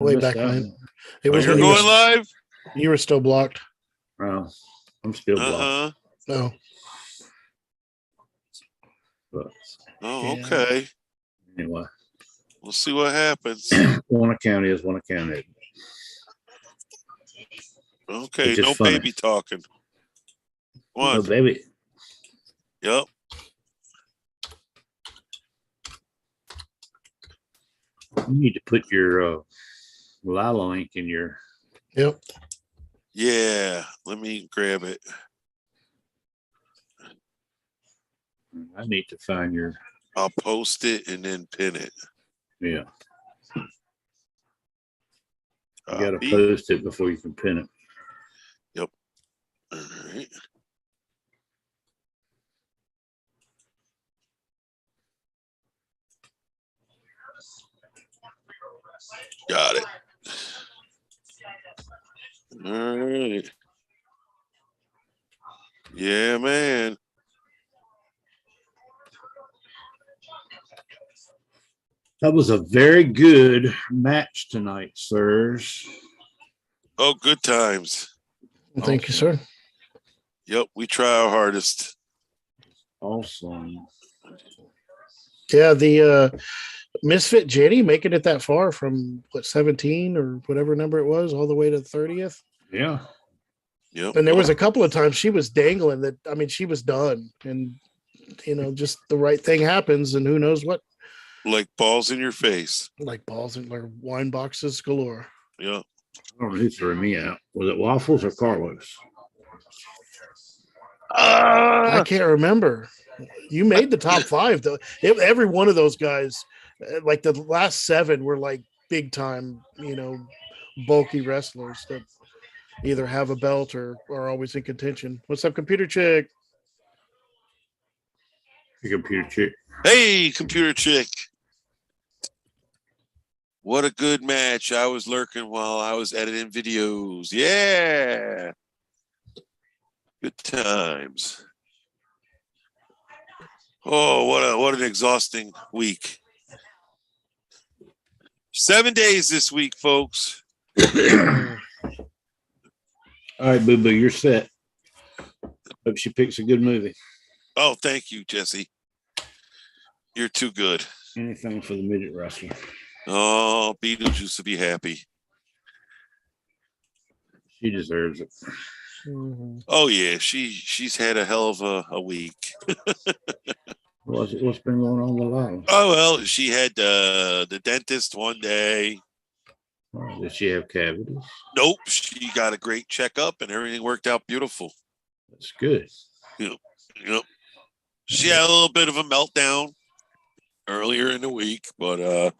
way back when. It was You're when going live? You were still blocked. Oh, I'm still blocked. No. But, okay. Anyway. We'll see what happens. One account is, one account isn't. Okay, no funny. Baby talking. One. No baby. Yep. You need to put your Lilo ink in your. Yep. Yeah, let me grab it. I need to find your. I'll post it and then pin it. Yeah. You got to post it before you can pin it. Yep. All right. Got it. All right. Yeah, man. That was a very good match tonight, sirs. Oh, good times. Thank you, sir. Yep, we try our hardest. Awesome. Yeah, the Misfit Jenny making it that far from 17 or whatever number it was, all the way to the 30th. Yeah. Yep. And there was a couple of times she was dangling that. I mean, she was done, and just the right thing happens, and who knows what. Like balls in your face. Like balls in like wine boxes galore. Yeah. I don't know who threw me out. Was it Waffles or Carlos? I can't remember. You made the top 5 though. Every one of those guys, like the last 7, were like big time, bulky wrestlers that either have a belt or are always in contention. What's up, computer chick? Hey, computer chick. Hey, computer chick. What a good match. I was lurking while I was editing videos. Yeah. Good times. Oh, what an exhausting week. 7 days this week, folks. All right, Boo Boo, you're set. Hope she picks a good movie. Oh, thank you, Jesse. You're too good. Anything for the midget wrestler. Oh, Beetlejuice will be happy. She deserves it. Mm-hmm. Oh yeah, she's had a hell of a week. What's been going on with Lila? Oh well, she had the dentist one day. Oh, did she have cavities? Nope, she got a great checkup and everything worked out beautiful. That's good. Yep. She had a little bit of a meltdown earlier in the week, but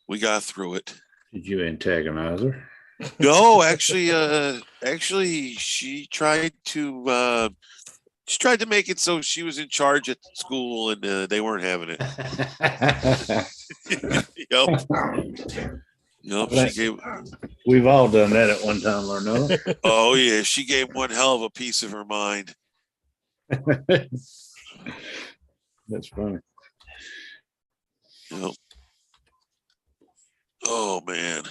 we got through it. Did you antagonize her? No, actually, she tried to make it so she was in charge at school, and they weren't having it. Yep. She gave. We've all done that at one time or another. Oh yeah, she gave one hell of a piece of her mind. That's funny. Yep. Oh man.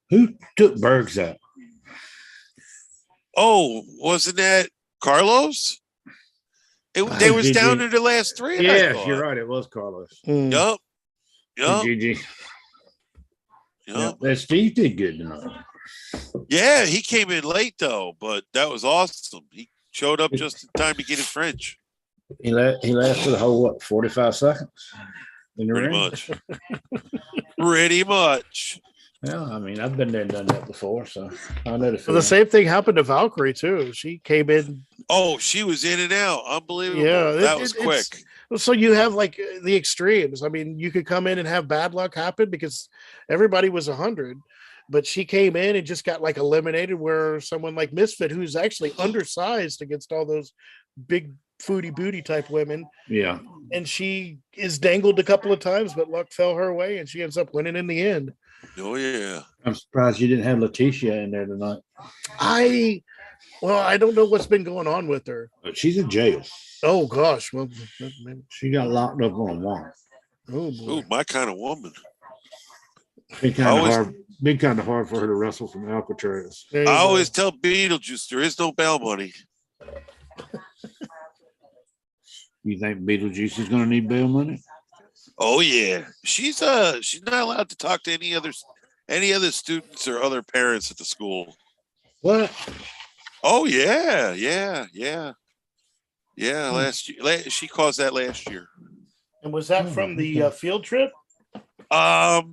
Who took Bergs out? Oh, wasn't that Carlos? They was down in the last 3. Yeah, you're right. It was Carlos. Yep. GG. Yep. That Steve did good tonight. Yeah, he came in late though, but that was awesome. He showed up just in time to get his French. He lasted the whole 45 seconds. Pretty much. Pretty much. Yeah, I mean, I've been there and done that before, so I know the same thing happened to Valkyrie too. She came in. Oh, she was in and out. Unbelievable. Yeah, that was quick. So you have like the extremes. I mean, you could come in and have bad luck happen because everybody was 100, but she came in and just got like eliminated. Where someone like Misfit, who's actually undersized against all those big foodie booty type women. Yeah. And she is dangled a couple of times, but luck fell her way and she ends up winning in the end. Oh yeah. I'm surprised you didn't have Letitia in there tonight. I don't know what's been going on with her. But she's in jail. Oh gosh. Well, she got locked up on a warrant. Oh, my kind of woman. Been kind of hard. Been kind of hard for her to wrestle from Alcatraz. I always tell Beetlejuice there is no bail money. You think Beetlejuice is going to need bail money? Oh yeah, she's not allowed to talk to any other students or other parents at the school. What? Oh yeah. Last year, she caused that last year. And was that from the field trip? Kinda.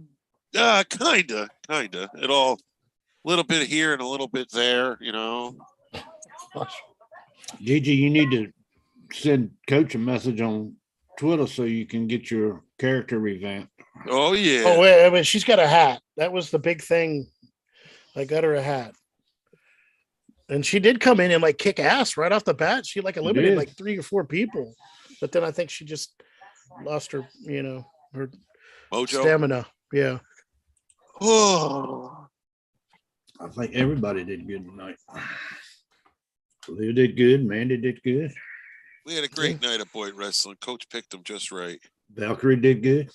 It all a little bit here and a little bit there, Gigi, you need to send Coach a message on Twitter so you can get your character revamped. Oh yeah. Oh wait, she's got a hat. That was the big thing. I got her a hat. And she did come in and like kick ass right off the bat. She like eliminated like 3 or 4 people. But then I think she just lost her, her mojo, stamina. Yeah. Oh. I think everybody did good tonight. Lou did good. Mandy did good. We had a great night at Boyt Wrestling. Coach picked them just right. Valkyrie did good.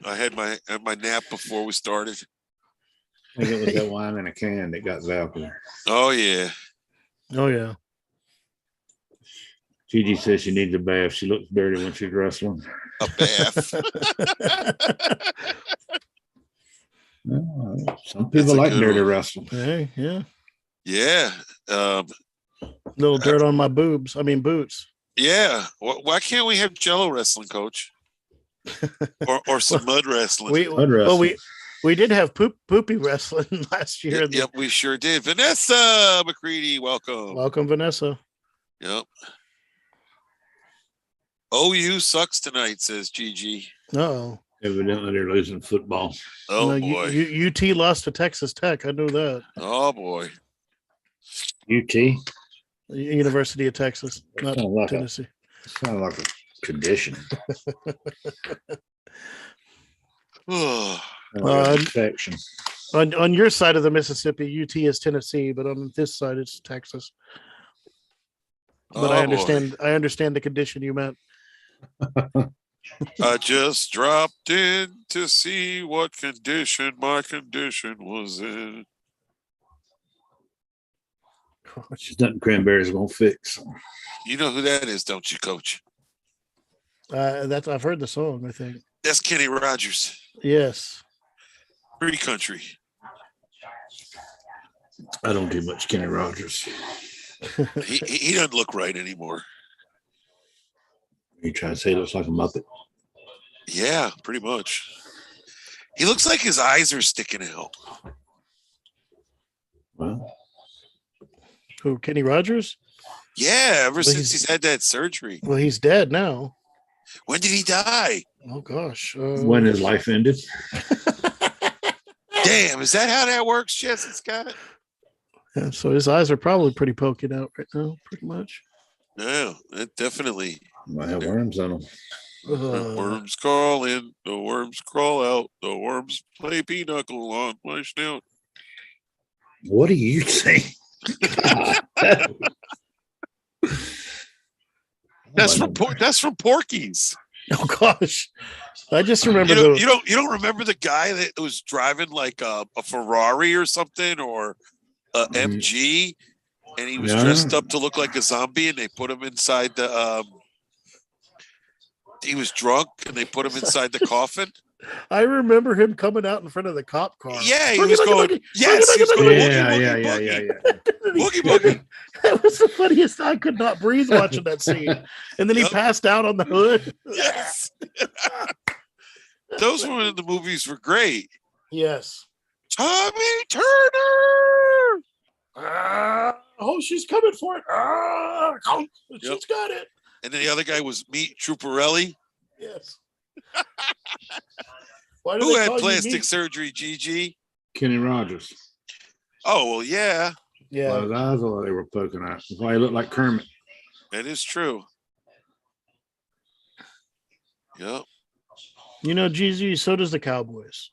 I had my nap before we started. I think it was that wine in a can that got Valkyrie. Oh yeah. Gigi says she needs a bath. She looks dirty when she's wrestling. A bath. Some people like dirty wrestling. Hey, yeah. Yeah. Little dirt on my boobs. I mean boots. Yeah. Why can't we have Jello wrestling, Coach? or some mud wrestling? We did have poopy wrestling last year. Yep, we sure did. Vanessa McCready, welcome. Welcome, Vanessa. Yep. OU sucks tonight, says Gigi. Oh. Evidently, they're losing football. Oh, boy. UT lost to Texas Tech. I knew that. Oh, boy. UT? University of Texas, not Tennessee. Sounds like a tradition. On your side of the Mississippi, UT is Tennessee, but on this side, it's Texas. But I understand the condition you meant. I just dropped in to see what condition my condition was in. She's nothing Cranberries gonna fix. You know who that is, don't you, Coach? I've heard the song, I think. That's Kenny Rogers. Yes. Free country. I don't do much Kenny Rogers. he doesn't look right anymore. You trying to say he looks like a Muppet? Yeah, pretty much. He looks like his eyes are sticking out. Well, who, Kenny Rogers? Yeah, ever since he's had that surgery. Well, he's dead now. When did he die? Oh, gosh. When his life ended. Damn, is that how that works, Jesse Scott? Yeah, so his eyes are probably pretty poking out right now, pretty much. Yeah, it definitely. Might have worms on them. Worms crawl in, the worms crawl out, the worms play pinochle on my snout. What are you saying? That's from Porky's. Oh gosh, I just remember you don't remember the guy that was driving like a Ferrari or something or a MG, and he was dressed up to look like a zombie, and they put him inside the. He was drunk, and they put him inside the coffin. I remember him coming out in front of the cop car. Yeah, he was going. Yes, he was going. Yeah. Boogie boogie. That was the funniest. I could not breathe watching that scene. And then he passed out on the hood. Yes. Those one of the movies were great. Yes. Tommy Turner. Oh, she's coming for it. She's got it. And then the other guy was Meat Trooperelli. Yes. Who had plastic surgery, Gigi? Kenny Rogers. Oh, well, yeah. Yeah. Well, his eyes were they were poking out. That's why he looked like Kermit. That is true. Yep. You know, Gigi, so does the Cowboys.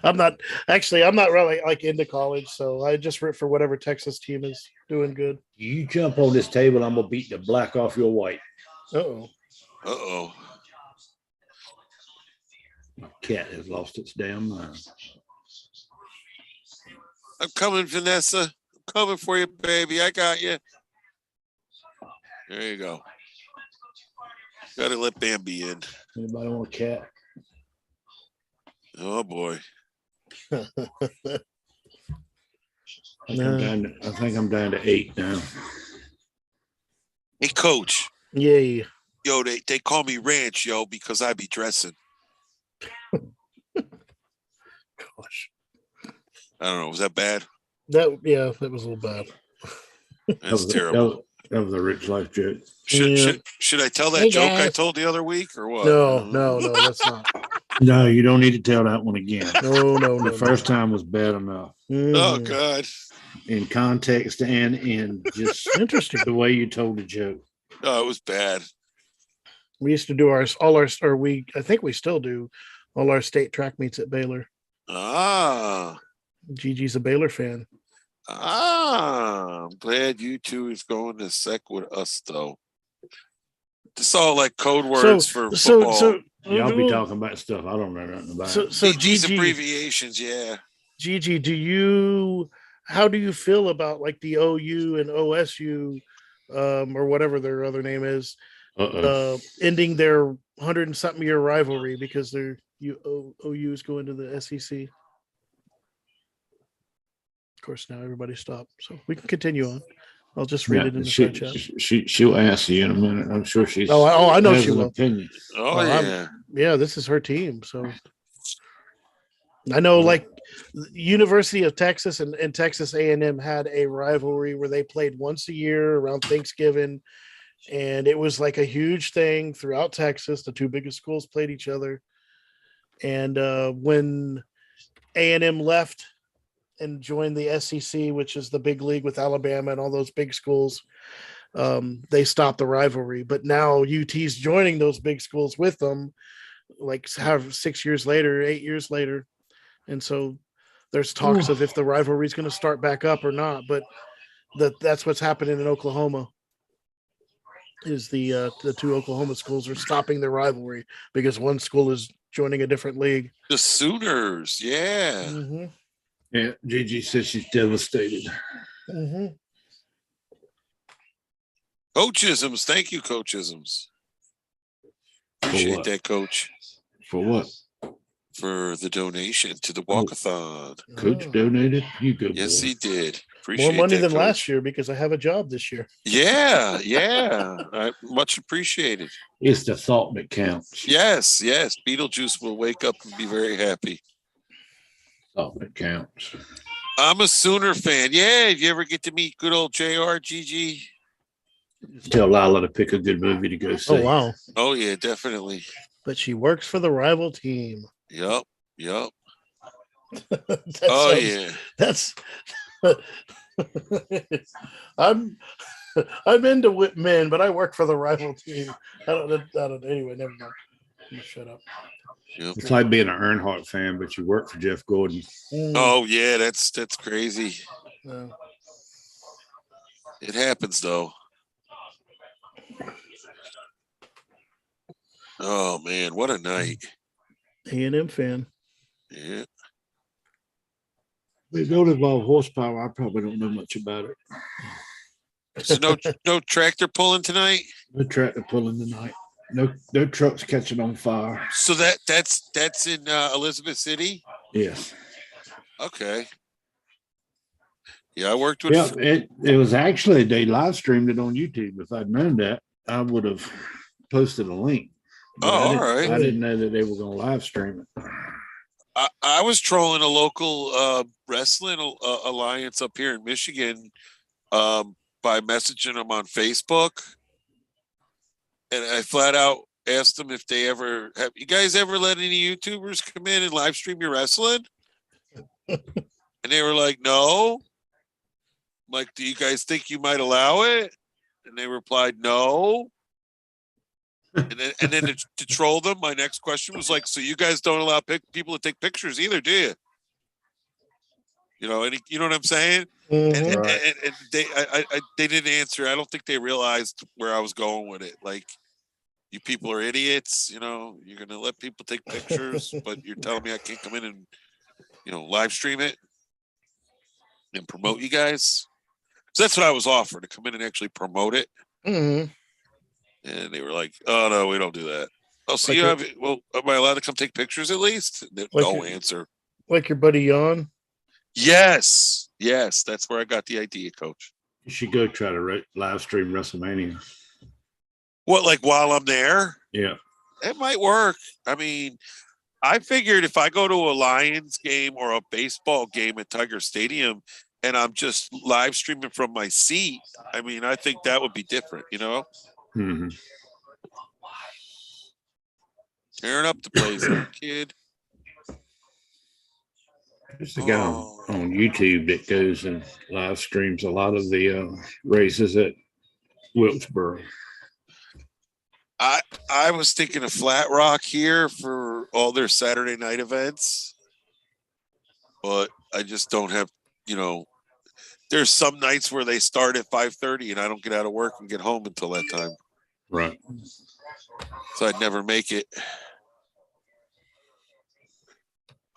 I'm not really like into college, so I just root for whatever Texas team is doing good. You jump on this table, I'm gonna beat the black off your white. Uh-oh. Uh-oh. My cat has lost its damn mind. I'm coming, Vanessa. I'm coming for you, baby. I got you. There you go. Gotta let Bambi in. Anybody want a cat? Oh boy. I think I'm down to 8 now. Hey, Coach. Yay. Yo, they call me Ranch, yo, because I be dressing. Gosh. I don't know. Was that bad? That was a little bad. That's terrible. That was a Rich Life joke. Should I tell that joke I told the other week or what? No, that's not. No, you don't need to tell that one again. No. The first time was bad enough. Oh God. In context and in just interesting the way you told the joke. Oh, it was bad. We used to do I think we still do all our state track meets at Baylor. Ah. Gigi's a Baylor fan. I'm glad you two is going to sec with us though. Just all like code words for football. So y'all be talking about stuff I don't know nothing about. So these abbreviations, yeah. Gigi, how do you feel about like the OU and OSU or whatever their other name is ending their 100 and something year rivalry because OU is going to the SEC? Of course, now everybody stopped, so we can continue on. I'll just read it in the side chat. She'll ask you in a minute. I'm sure she's. I know she will. Opinion. Yeah. This is her team, so I know. Like, University of Texas and Texas A&M had a rivalry where they played once a year around Thanksgiving, and it was like a huge thing throughout Texas. The two biggest schools played each other, and when A&M left and joined the SEC, which is the big league with Alabama and all those big schools, they stopped the rivalry. But now UT's joining those big schools with them, like 8 years later. And so there's talks of if the rivalry is going to start back up or not. But that's what's happening in Oklahoma. Is the two Oklahoma schools are stopping their rivalry because one school is joining a different league. The Sooners, yeah. Mm-hmm. Yeah, Gigi says she's devastated. Mm-hmm. Coachisms, thank you, Coachisms. Appreciate that, Coach. For what? For the donation to the walkathon. Coach donated? You go. Yes, boy. he did. Appreciate more money that, than Coach. last year because I have a job this year. Yeah. Much appreciated. It's the thought that counts. Yes. Beetlejuice will wake up and be very happy. Thought that counts. I'm a Sooner fan. Yeah, if you ever get to meet good old JR, GG. Tell Lila to pick a good movie to go see. Oh, wow. Oh, yeah, definitely. But she works for the rival team. Yep. Yeah. That's I'm into men, but I work for the rival team. I don't anyway, never mind. You shut up. Yep. It's like being an Earnhardt fan, but you work for Jeff Gordon. Oh yeah, that's crazy. No. It happens though. Oh man, what a night. A&M fan. Yeah. They don't involve horsepower. I probably don't know much about it. So no tractor pulling tonight? No tractor pulling tonight. No trucks catching on fire. So that's in Elizabeth City? Yes. Okay. Yeah, I worked with. Yeah, it was actually they live streamed it on YouTube. If I'd known that, I would have posted a link. But all right. I didn't know that they were going to live stream it. I was trolling a local wrestling alliance up here in Michigan by messaging them on Facebook. And I flat out asked them if they have you guys ever let any YouTubers come in and live stream your wrestling? And they were like, no. I'm like, do you guys think you might allow it? And they replied, no. And then to troll them, my next question was like, so you guys don't allow people to take pictures either, do you? You know what I'm saying? Mm-hmm. And they didn't answer. I don't think they realized where I was going with it. Like, you people are idiots. You know, you're going to let people take pictures, but you're telling me I can't come in and, live stream it and promote you guys. So that's what I was offered, to come in and actually promote it. Mm-hmm. And they were like, "Oh no, we don't do that." Oh, so am I allowed to come take pictures at least? No answer. Like your buddy Jan? Yes, that's where I got the idea, Coach. You should go try to live stream WrestleMania. What, like while I'm there? Yeah, it might work. I mean, I figured if I go to a Lions game or a baseball game at Tiger Stadium and I'm just live streaming from my seat, I mean, I think that would be different, Mm-hmm. Tearing up the place, kid. There's a guy on YouTube that goes and live streams a lot of the races at Wilkesboro. I was thinking of Flat Rock here for all their Saturday night events, but I just don't have, there's some nights where they start at 5:30 and I don't get out of work and get home until that time. Right. So I'd never make it.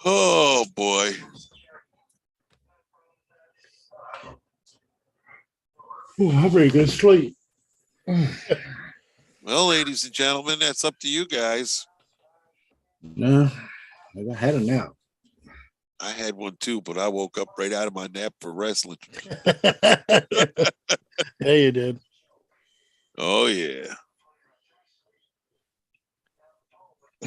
Oh boy. Oh, I'm ready to sleep. Well, ladies and gentlemen, that's up to you guys. No, I had a nap. I had one too, but I woke up right out of my nap for wrestling. Yeah, you did. Oh, yeah.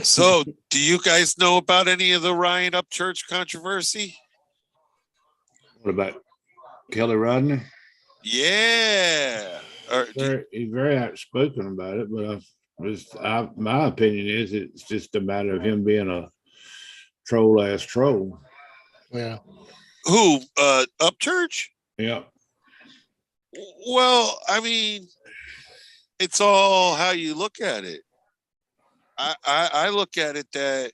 So, do you guys know about any of the Ryan Upchurch controversy? What about Kelly Rodney? Yeah. He's very outspoken about it, but my opinion is it's just a matter of him being a troll-ass troll. Yeah. Who? Upchurch? Yeah. Well, I mean, it's all how you look at it. I look at it that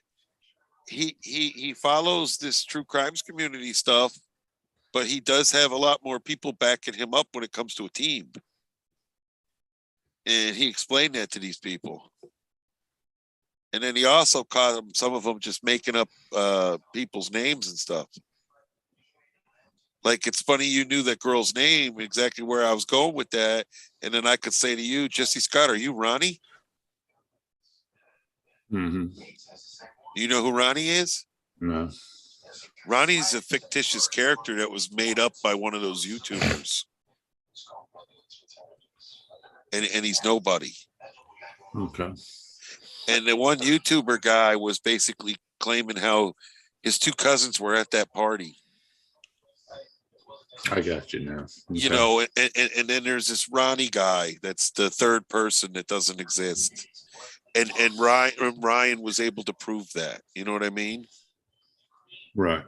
he follows this true crimes community stuff, but he does have a lot more people backing him up when it comes to a team. And he explained that to these people. And then he also caught them, some of them just making up people's names and stuff. Like, it's funny you knew that girl's name, exactly where I was going with that. And then I could say to you, Jesse Scott, are you Ronnie? Mm-hmm. You know who Ronnie is? No. Ronnie's a fictitious character that was made up by one of those YouTubers. And he's nobody. Okay. And the one YouTuber guy was basically claiming how his two cousins were at that party. I got you now. Okay. And then there's this Ronnie guy that's the third person that doesn't exist. And Ryan was able to prove that. You know what I mean? Right.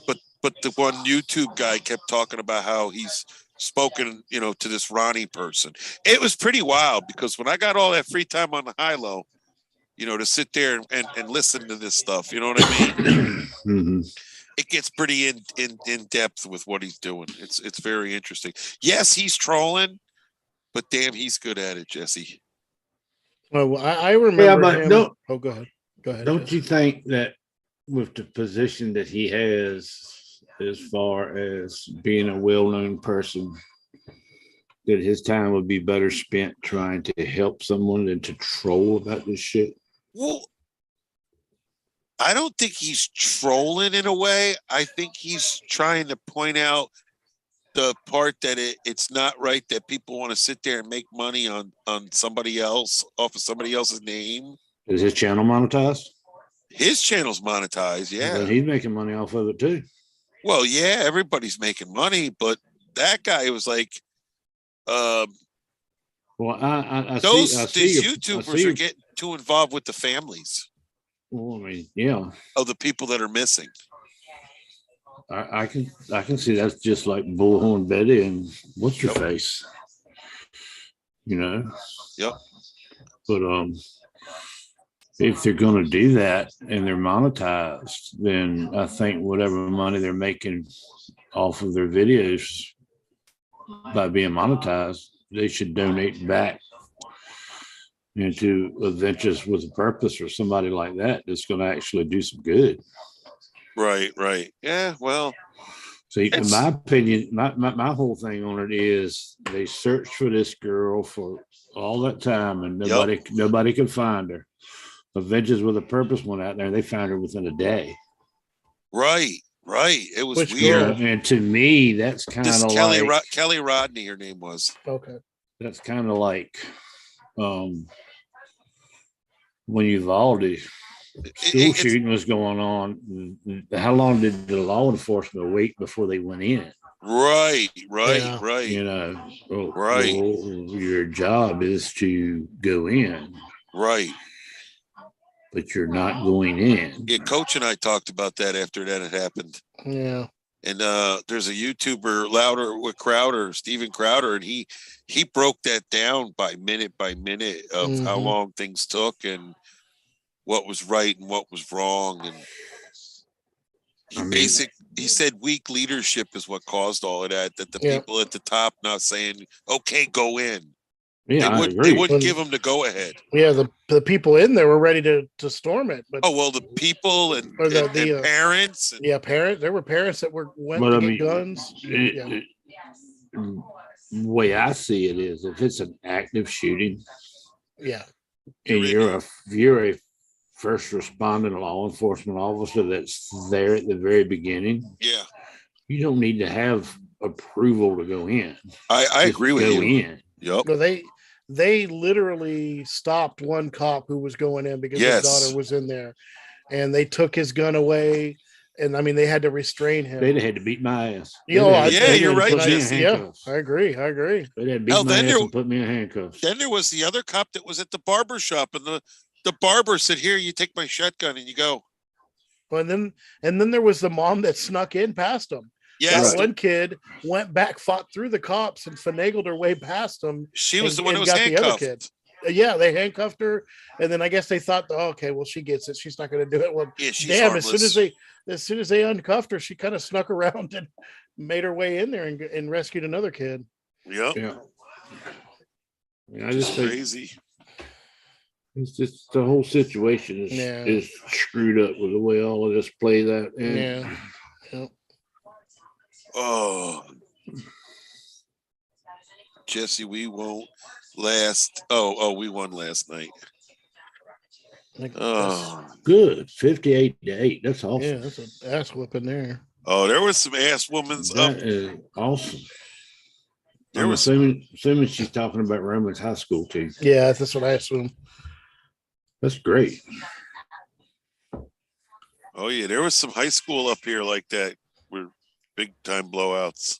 But the one YouTube guy kept talking about how he's spoken, to this Ronnie person. It was pretty wild because when I got all that free time on the high-low, to sit there and listen to this stuff, you know what I mean? Mm-hmm. It gets pretty in depth with what he's doing. It's very interesting. Yes, he's trolling, but damn, he's good at it, Jesse. Well, I remember. Yeah, but him. don't. Oh, go ahead. Go ahead. Don't Jesse. you think that with the position that he has, as far as being a well-known person, that his time would be better spent trying to help someone than to troll about this shit? Well, I don't think he's trolling in a way. I think he's trying to point out the part that it's not right that people want to sit there and make money on somebody else, off of somebody else's name. Is his channel monetized? His channel's monetized, yeah. Well, he's making money off of it too. Well, yeah, everybody's making money, but that guy was like, well, I these see YouTubers are getting too involved with the families. Well, I mean, yeah, of the people that are missing. I can see that's just like Bullhorn Betty and what's your face, Yep. But if they're going to do that and they're monetized, then I think whatever money they're making off of their videos by being monetized, they should donate back into Adventures with a Purpose or somebody like that that's going to actually do some good. Right. Yeah, well, See, in my opinion, my whole thing on it is they searched for this girl for all that time and nobody could find her. Adventures with a Purpose went out there and they found her within a day. Right. It was Which weird. girl? And to me, that's kind This of like Kelly Rodney, her name was. Okay. that's kind of like when Uvalde school shooting was going on. How long did the law enforcement wait before they went in? Right. You know, your job is to go in. Right. But you're not going in. Yeah, Coach and I talked about that after that had happened. Yeah. And there's a YouTuber, Steven Crowder, and he broke that down by minute of how long things took and what was right and what was wrong. And he said weak leadership is what caused all of that. That the people at the top not saying, "Okay, go in." Yeah, they wouldn't give them the go ahead. Yeah, the people in there were ready to storm it, but the people and parents. Parents. There were parents that went to get guns. The way I see it is, if it's an active shooting, and you're a first responding law enforcement officer that's there at the very beginning, you don't need to have approval to go in. I agree with you. In. Yep. No, they literally stopped one cop who was going in because his daughter was in there, and they took his gun away. And I mean, they had to restrain him. They'd have had to beat my ass. You're right. Yeah, I agree. They'd have to beat my ass and put me in handcuffs. Then there was the other cop that was at the barber shop, and the barber said, "Here, you take my shotgun and you go." And then there was the mom that snuck in past him. Yes, one kid went back, fought through the cops, and finagled her way past them. She was the one who was handcuffed. The other kid. Yeah, they handcuffed her, and then I guess they thought, okay, well, she gets it. She's not going to do it. Well, she's harmless. as soon as they uncuffed her, she kind of snuck around and made her way in there and rescued another kid. Yep. Yeah. I just think crazy. It's just the whole situation is screwed up with the way all of this plays out. Yeah. Oh, Jesse, we won't last. Oh, we won last night. Oh, good. 58-8. That's awesome. Yeah, that's an ass whooping there. Oh, there was some ass women's up. That is awesome. I'm assuming she's talking about Roman's high school team. Yeah, that's what I assume. That's great. Oh yeah, there was some high school up here like that. Were big time blowouts.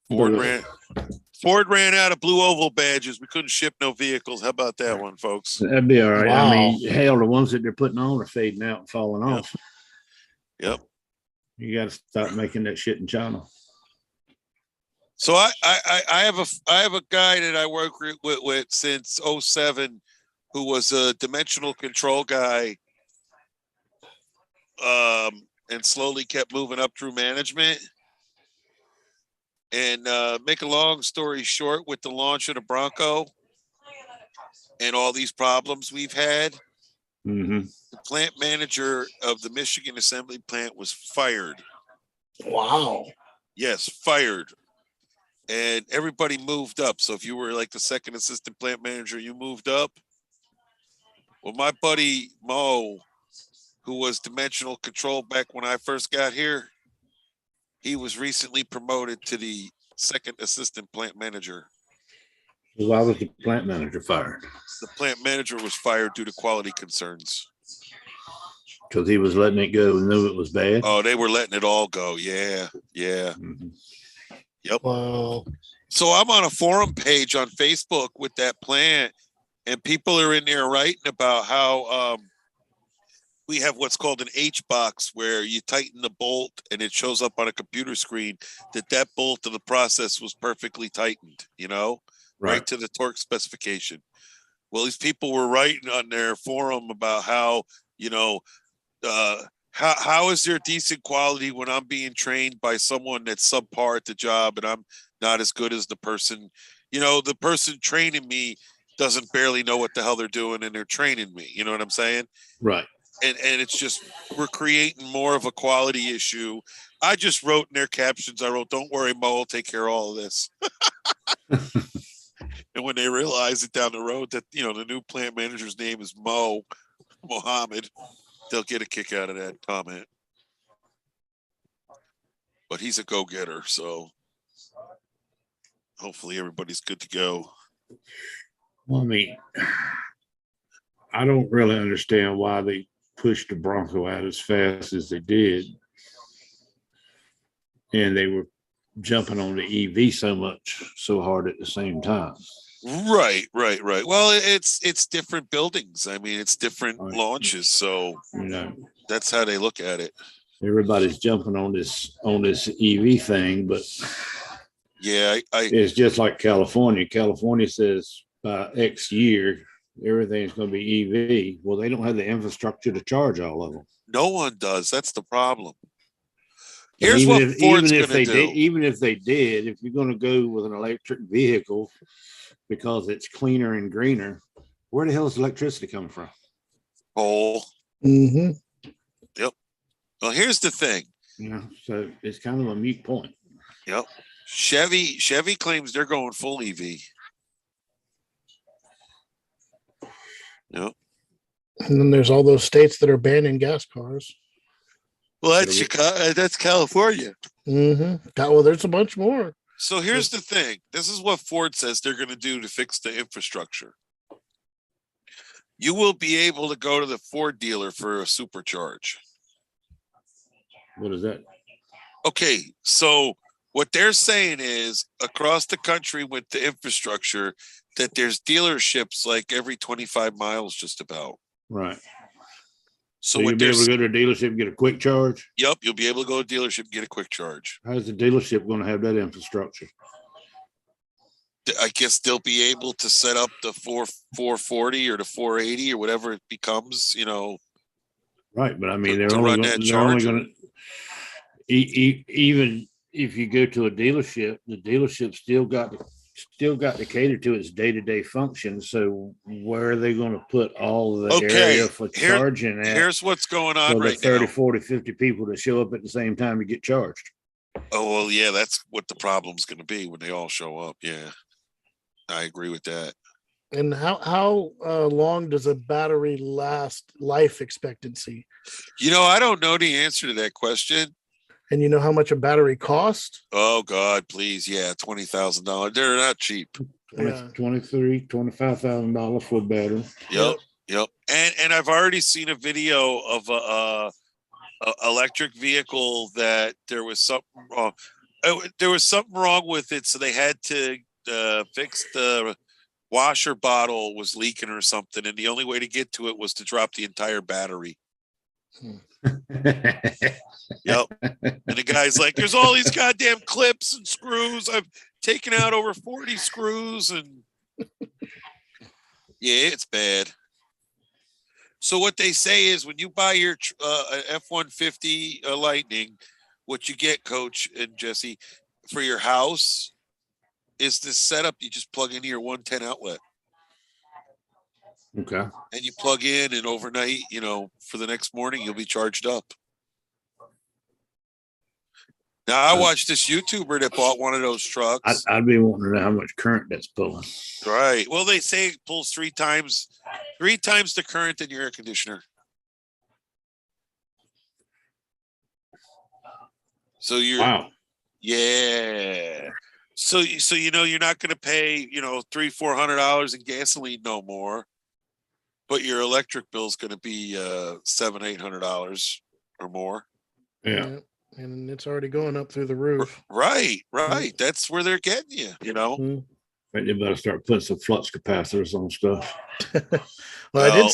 Ford ran out of blue oval badges. We couldn't ship no vehicles. How about that one, folks? That'd be all right. Wow. I mean, hell, the ones that they're putting on are fading out and falling off. Yep. You got to stop making that shit in China. So I have a guy that I work with since 2007 who was a dimensional control guy, and slowly kept moving up through management. And make a long story short, with the launch of the Bronco and all these problems we've had, the plant manager of the Michigan assembly plant was fired. Wow. Yes, fired. And everybody moved up. So if you were like the second assistant plant manager, you moved up. Well, my buddy Mo, who was dimensional control back when I first got here, he was recently promoted to the second assistant plant manager. Why was the plant manager fired? The plant manager was fired due to quality concerns. Because he was letting it go and knew it was bad? Oh, they were letting it all go. Yeah. Yep. Wow. So I'm on a forum page on Facebook with that plant, and people are in there writing about how we have what's called an H box, where you tighten the bolt and it shows up on a computer screen that bolt of the process was perfectly tightened, right to the torque specification. Well, these people were writing on their forum about how, how is there decent quality when I'm being trained by someone that's subpar at the job and I'm not as good as the person? The person training me doesn't barely know what the hell they're doing, and they're training me. You know what I'm saying? Right. And it's just we're creating more of a quality issue. I just wrote in their captions, I wrote, "Don't worry, Mo, will take care of all of this." And when they realize it down the road that the new plant manager's name is Mohammed, they'll get a kick out of that comment. But he's a go-getter, so hopefully everybody's good to go. Well, I mean, I don't really understand why they pushed the Bronco out as fast as they did. And they were jumping on the EV so hard at the same time. Right. Well, it's different buildings. I mean, it's different launches, so that's how they look at it. Everybody's jumping on this EV thing, but yeah, it's just like California. California says by X year everything's going to be EV. Well, they don't have the infrastructure to charge all of them. No one does. That's the problem. Here's what Ford's going to do. Even if they did, if you're going to go with an electric vehicle because it's cleaner and greener, where the hell is electricity coming from? Coal. Mm-hmm. Yep. Well, here's the thing. So it's kind of a moot point. Yep. Chevy claims they're going full EV. Yep. And then there's all those states that are banning gas cars. Well, that's Chicago. That's California. Mm-hmm. Well, there's a bunch more. So here's the thing. This is what Ford says they're going to do to fix the infrastructure. You will be able to go to the Ford dealer for a supercharge. What is that? Okay, so what they're saying is across the country with the infrastructure that there's dealerships like every 25 miles just about. Right. So you'll be able to go to a dealership and get a quick charge? Yep, you'll be able to go to a dealership and get a quick charge. How's the dealership going to have that infrastructure? I guess they'll be able to set up the 440 or the 480 or whatever it becomes, Right, but I mean, they're only going to, even if you go to a dealership, the dealership still got to cater to its day-to-day function. So where are they going to put all of the area for charging at? Here's what's going on right 30, now. 40, 50 people to show up at the same time to get charged. Oh, well, yeah, that's what the problem's going to be when they all show up. Yeah, I agree with that. And how long does a battery life expectancy? I don't know the answer to that question. And you know how much a battery costs? Oh God, please. Yeah. $20,000. They're not cheap. Yeah. $25,000 for a battery. Yep. And I've already seen a video of a electric vehicle that there was something wrong. There was something wrong with it. So they had to fix the washer bottle was leaking or something. And the only way to get to it was to drop the entire battery. Yep. And the guy's like, there's all these goddamn clips and screws. I've taken out over 40 screws and yeah, it's bad. So what they say is when you buy your F-150 Lightning, what you get, Coach and Jesse, for your house is this setup you just plug into your 110 outlet. Okay. And you plug in and overnight, for the next morning, you'll be charged up. Now, I watched this YouTuber that bought one of those trucks. I'd be wanting to know how much current that's pulling. Right. Well, they say it pulls three times the current in your air conditioner. So wow. Yeah. So you're not going to pay $300-400 in gasoline no more, but your electric bill is going to be $700-800 or more. Yeah. And it's already going up through the roof. Right. That's where they're getting you, Mm-hmm. Right, they better start putting some flux capacitors on stuff. Well,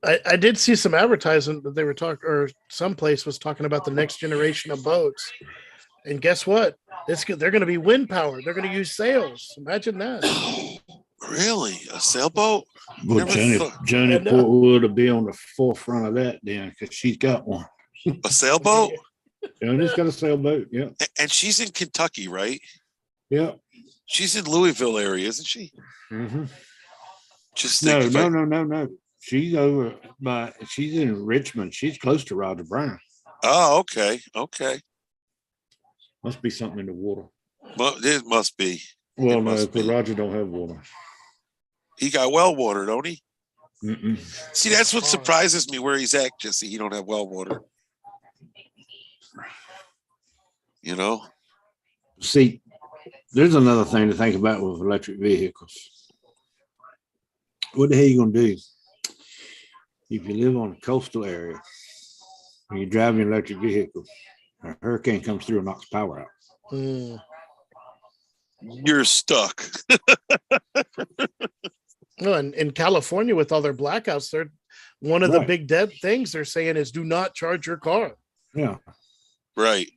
I did see some advertisement that they were talking, or some place was talking about the next generation of boats. And guess what? They're going to be wind powered. They're going to use sails. Imagine that. Really? A sailboat? Well, Johnny Portwood will be on the forefront of that then because she's got one. A sailboat? Jody's got a sailboat. Yeah. And she's in Kentucky, right? Yeah. She's in Louisville area, isn't she? Mm-hmm. Just think No. She's over she's in Richmond. She's close to Roger Brown. Oh, okay. Okay. Must be something in the water. Well, it must be. Well, no, because Roger don't have water. He got well water, don't he? Mm-mm. See, that's what surprises me where he's at, Jesse. He don't have well water. You know? See, there's another thing to think about with electric vehicles. What the hell are you going to do if you live on a coastal area and you're driving an electric vehicle, a hurricane comes through and knocks power out? You're stuck. No, and in California with all their blackouts, they're one of the big dead things they're saying is do not charge your car. Yeah. Right.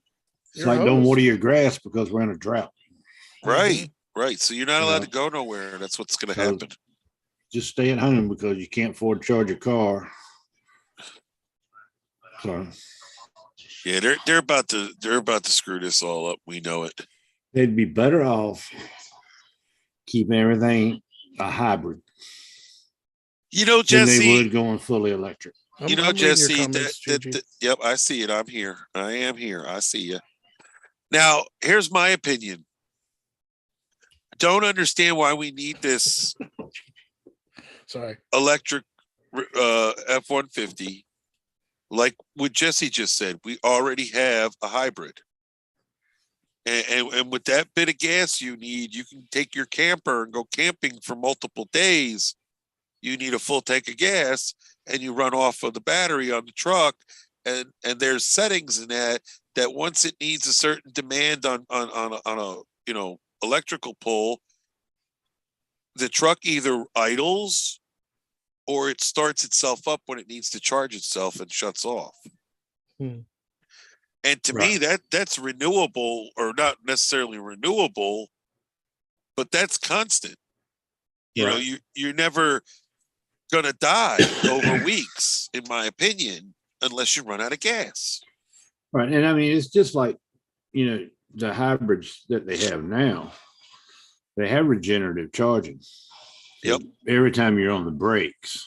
It's like don't water your grass because we're in a drought. Right. Right. So you're not allowed to go nowhere. That's what's going to happen. Just stay at home because you can't afford to charge your car. So yeah, they're about to screw this all up. We know it. They'd be better off keeping everything a hybrid. You know, Jesse, than they would going fully electric. You know, Jesse, yep, I see it. I'm here. I am here. I see you. Now, here's my opinion. Don't understand why we need this electric F-150. Like what Jesse just said, we already have a hybrid. And with that bit of gas you need, you can take your camper and go camping for multiple days. You need a full tank of gas and you run off of the battery on the truck. And there's settings in that once it needs a certain demand on a electrical pull, the truck either idles or it starts itself up when it needs to charge itself and shuts off. And to me, that's renewable, or not necessarily renewable, but that's constant. You know, you're never gonna die over weeks, in my opinion, unless you run out of gas. Right. And I mean, it's just like, the hybrids that they have now, they have regenerative charging. Yep. Every time you're on the brakes.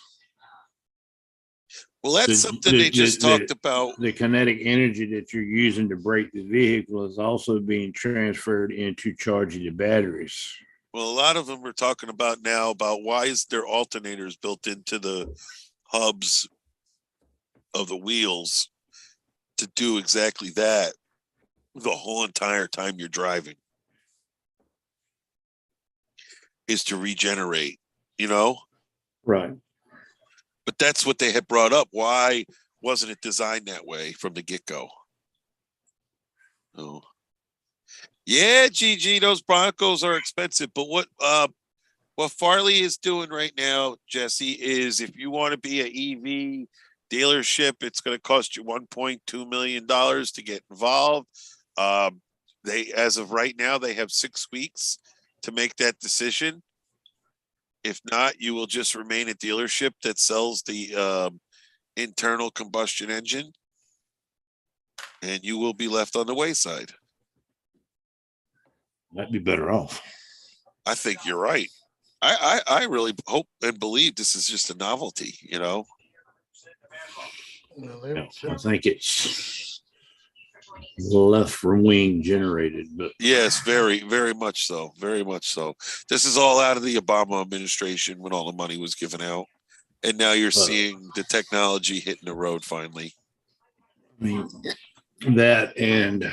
Well, that's something they just talked about. The kinetic energy that you're using to brake the vehicle is also being transferred into charging the batteries. Well, a lot of them are talking about now about why is there alternators built into the hubs of the wheels to do exactly that the whole entire time you're driving, is to regenerate, Right. But that's what they had brought up. Why wasn't it designed that way from the get-go? Oh, yeah, GG, those Broncos are expensive. But what Farley is doing right now, Jesse, is if you want to be an EV dealership, it's going to cost you $1.2 million to get involved. They, as of right now, they have 6 weeks to make that decision. If not, you will just remain a dealership that sells the internal combustion engine, and you will be left on the wayside. That'd be better off. I think you're right. I really hope and believe this is just a novelty, I think it's left wing generated, but yes, very, very much so. Very much so. This is all out of the Obama administration when all the money was given out. And now you're seeing the technology hitting the road finally. I mean, that and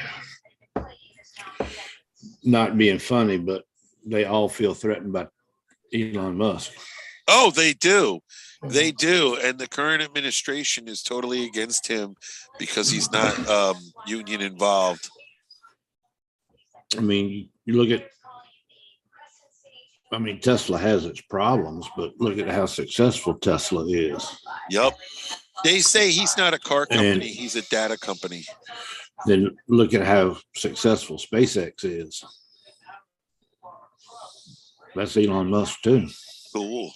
not being funny, but they all feel threatened by Elon Musk. Oh, they do. They do. And the current administration is totally against him because he's not union involved. I mean, you look at, Tesla has its problems, but look at how successful Tesla is. Yep. They say he's not a car company. He's a data company. Then look at how successful SpaceX is. That's Elon Musk too. Cool.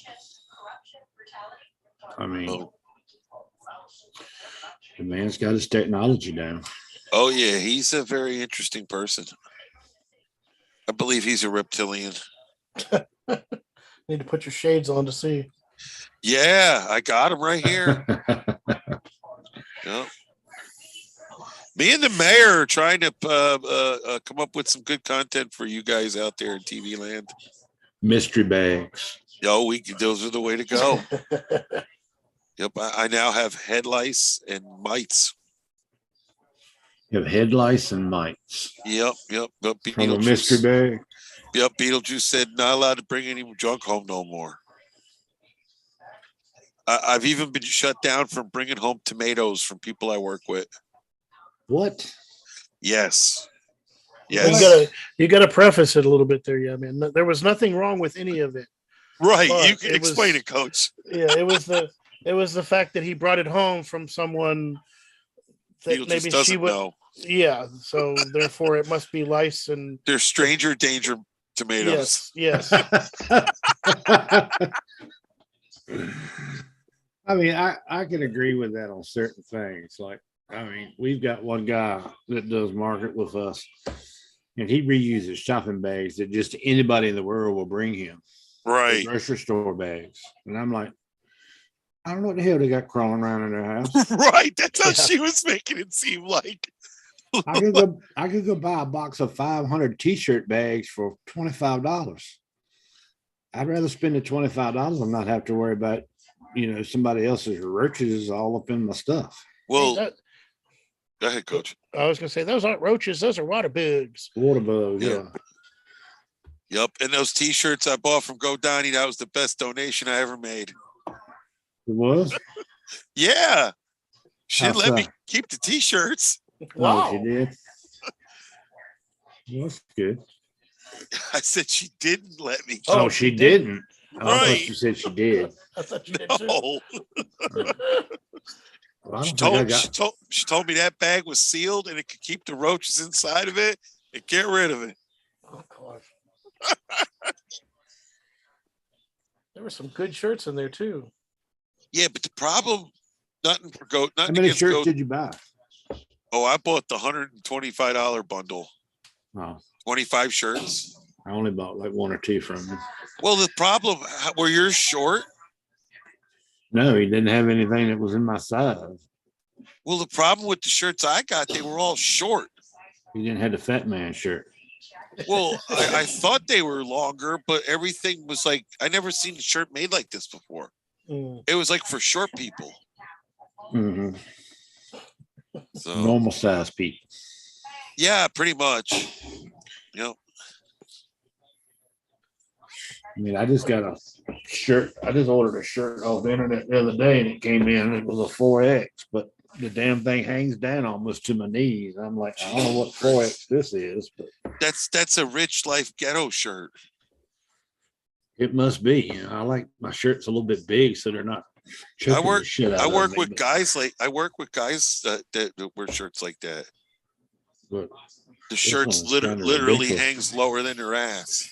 I mean, The man's got his technology down. Oh yeah, he's a very interesting person. I believe he's a reptilian. Need to put your shades on to see. Yeah, I got him right here. Yep. Me and the mayor are trying to come up with some good content for you guys out there in TV land. Mystery bags. Yo, those are the way to go. Yep, I now have head lice and mites. You have head lice and mites. Yep. From a mystery bag. Yep, Beetlejuice said not allowed to bring any junk home no more. I've even been shut down from bringing home tomatoes from people I work with. What? Yes. You gotta preface it a little bit there, yeah, man. There was nothing wrong with any of it. Right, you can explain it, Coach. Yeah, it was the fact that he brought it home from someone that Beetlejuice maybe doesn't she would know. Yeah, so therefore it must be lice and they're stranger danger tomatoes. Yes. I mean, I can agree with that on certain things. Like, I mean, we've got one guy that does market with us, and he reuses shopping bags that just anybody in the world will bring him. Right. Grocery store bags. And I'm like, I don't know what the hell they got crawling around in their house. Right. That's how she was making it seem like. I could go buy a box of 500 t-shirt bags for $25. I'd rather spend the $25 and not have to worry about, somebody else's roaches all up in my stuff. Well, go ahead, Coach. I was gonna say those aren't roaches; those are water bugs. Water bugs, yeah. Yep, and those T-shirts I bought from GoDaddy, that was the best donation I ever made. It was? Yeah, she let me keep the T-shirts. Wow, she did. Well, that's good. I said she didn't let me. Oh, she didn't. Right. I thought you said she did. I thought you did too. Well, she told me that bag was sealed and it could keep the roaches inside of it and get rid of it. Oh gosh. There were some good shirts in there too. Yeah, but the problem, nothing for goat. How many shirts did you buy? Oh, I bought the $125 bundle. Oh, 25 shirts. I only bought like one or two from him. Well, the problem, were yours short? No, he didn't have anything that was in my size. Well, the problem with the shirts I got, they were all short. He didn't have the fat man shirt. Well, I thought they were longer, but everything was like, I never seen a shirt made like this before. It was like for short people. Mm-hmm. So, normal size people. Yeah, pretty much. Yep. I mean, I just got a shirt. I just ordered a shirt off the internet the other day and it came in. It was a 4X, but the damn thing hangs down almost to my knees. I'm like, I don't know what 4X this is, but that's a Rich Life Ghetto shirt. It must be. I like my shirts a little bit big so they're not choking the shit out of me. I work with guys that wear shirts like that. But the shirts literally hangs lower than your ass.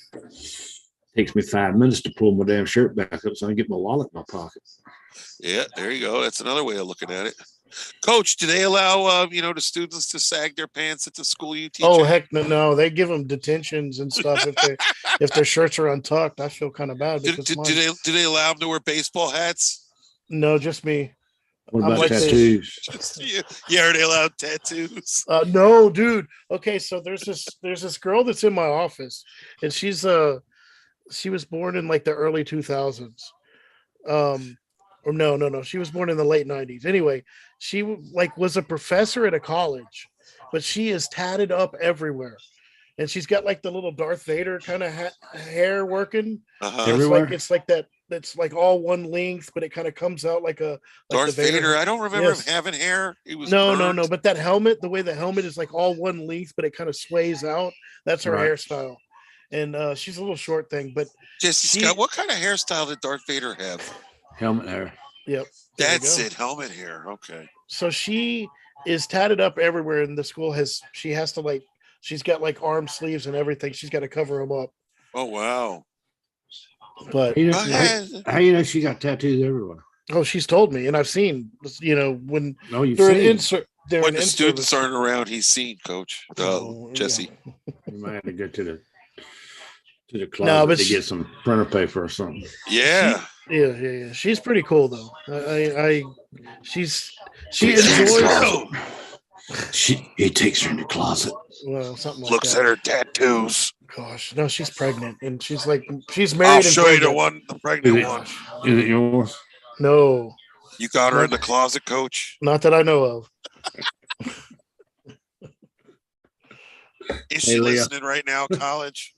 Takes me 5 minutes to pull my damn shirt back up so I can get my wallet in my pocket. Yeah, there you go. That's another way of looking at it. Coach, do they allow the students to sag their pants at the school you teach? Oh heck no! They give them detentions and stuff if their shirts are untucked. I feel kind of bad. Do they allow them to wear baseball hats? No, just me. What about tattoos? Yeah, are they allowed tattoos? No, dude. Okay, so there's this girl that's in my office, and she was born in like the early 2000s. Or no, she was born in the late 90s. Anyway, she was a professor at a college, but she is tatted up everywhere, and she's got like the little Darth Vader kind of hair working. Everywhere. It's like that. That's like all one length, but it kind of comes out like Darth Vader. I don't remember him having hair. He was no. But that helmet, the way the helmet is like all one length, but it kind of sways out. That's her hairstyle, and she's a little short thing. But Jesse Scott, what kind of hairstyle did Darth Vader have? Helmet hair. Yep. That's it. Helmet hair. Okay. So she is tatted up everywhere, and the school she's got like arm sleeves and everything. She's got to cover them up. Oh wow. But how she got tattoos everywhere? Oh, she's told me, and I've seen. When No, you've they're an seen. insert. They're When an the students in-service. aren't around, he's seen, Coach. Oh, Jesse. yeah. You might have to go to the No, closet but to get some printer paper or something. Yeah. yeah. She's pretty cool though. She's she Takes her in the enjoys. closet. He takes her in the closet. Well, something like Looks that. at her tattoos. Gosh, no, she's pregnant, and she's married. I'll And show you pregnant. the pregnant one. Is it yours? No, You got her not, in the closet, Coach? not that I know of. Is Hey, she Leah. listening right now, Coach?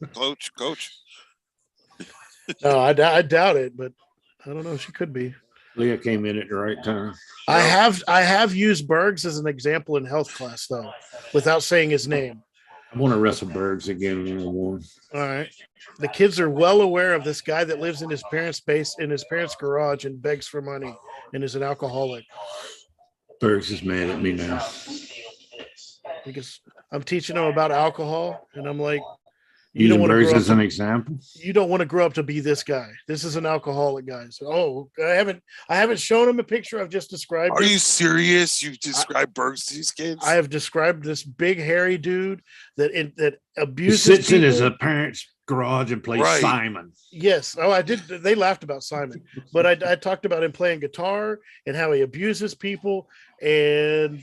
No, I doubt it, but I don't know. She could be. Leah came in at the right time. I have used Bergs as an example in health class though, without saying his name. I want to wrestle Bergs again 1-on-1. All right. The kids are well aware of this guy that lives in his parents' garage and begs for money and is an alcoholic. Bergs is mad at me now. Because I'm teaching him about alcohol, and I'm like, You don't want to Bergs as an example. You don't want to grow up to be this guy. This is an alcoholic guy. So, I haven't shown him a picture. I've just described. Are you serious? You described Bergs to these kids? I have described this big hairy dude that abuses. He sits in his parents' garage and plays Simon. Yes. Oh, I did. They laughed about Simon, but I talked about him playing guitar and how he abuses people, and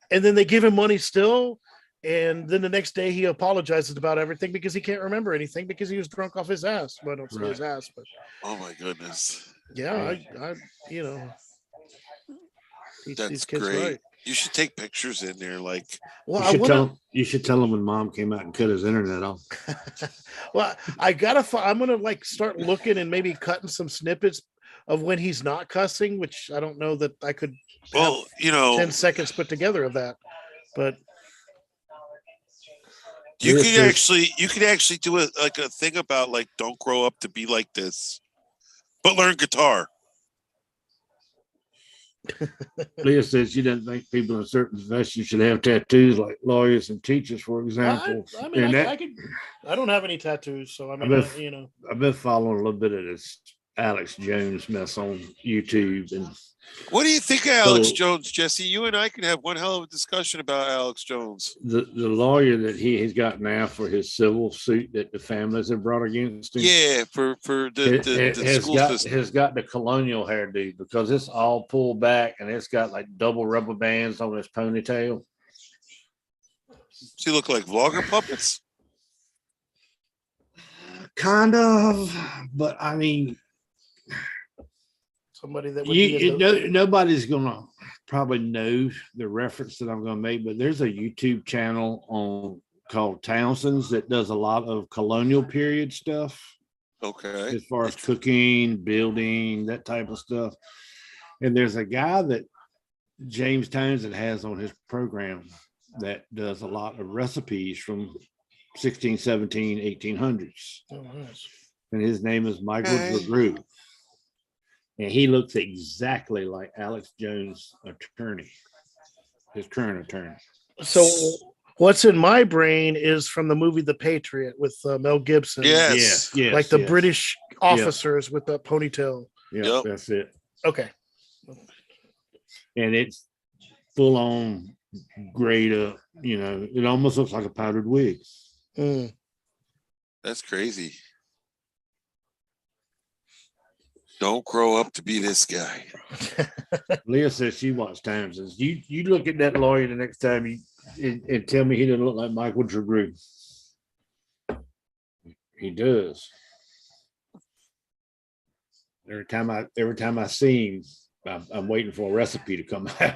then they give him money still. And then the next day he apologizes about everything because he can't remember anything because he was drunk off his ass. Well, I don't say his ass, but oh my goodness. Yeah, I teach That's these kids great. right. You should take pictures in there, like. Well, you should tell him when Mom came out and cut his internet off. Well, I'm gonna start looking and maybe cutting some snippets of when he's not cussing, which I don't know that I could. Well, 10 seconds put together of that, but. You could actually do a thing about don't grow up to be like this, but learn guitar. Leah says she doesn't think people in certain professions should have tattoos like lawyers and teachers, for example. I don't have any tattoos, so I've been following a little bit of this Alex Jones mess on YouTube. And what do you think of Alex Jones, Jesse? You and I can have one hell of a discussion about Alex Jones. The lawyer that he's got now for his civil suit that the families have brought against him. Yeah, for the school system. Has got the colonial hairdo because it's all pulled back and it's got like double rubber bands on his ponytail. Does he look like vlogger puppets? Kind of, but I mean, somebody that would nobody's gonna probably know the reference that I'm gonna make, but there's a YouTube channel called Townsend's that does a lot of colonial period stuff. Okay. As far as cooking, building, that type of stuff. And there's a guy that James Townsend has on his program that does a lot of recipes from 16, 17, 1800s. Oh, nice. And his name is Michael Drew. And he looks exactly like Alex Jones' attorney, his current attorney. So what's in my brain is from the movie The Patriot with Mel Gibson. Yes. Like the British officers with that ponytail. Yep, that's it. Okay. And it's full on grayed up, it almost looks like a powdered wig. That's crazy. Don't grow up to be this guy. Leah says she wants Townsend's. You look at that lawyer the next time and tell me he doesn't look like Michael Drew. He does. Every time I see him, I'm waiting for a recipe to come out.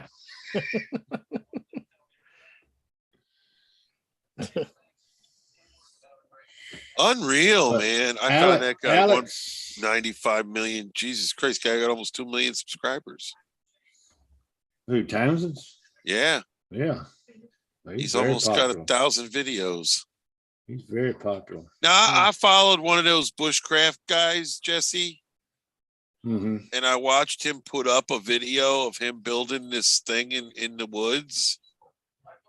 Unreal, man. I found that guy 195 million. Jesus Christ, guy got almost 2 million subscribers. Who, Townsend's? Yeah. Yeah. He's almost got 1,000 videos. He's very popular. Now, I followed one of those bushcraft guys, Jesse. Mm-hmm. And I watched him put up a video of him building this thing in the woods.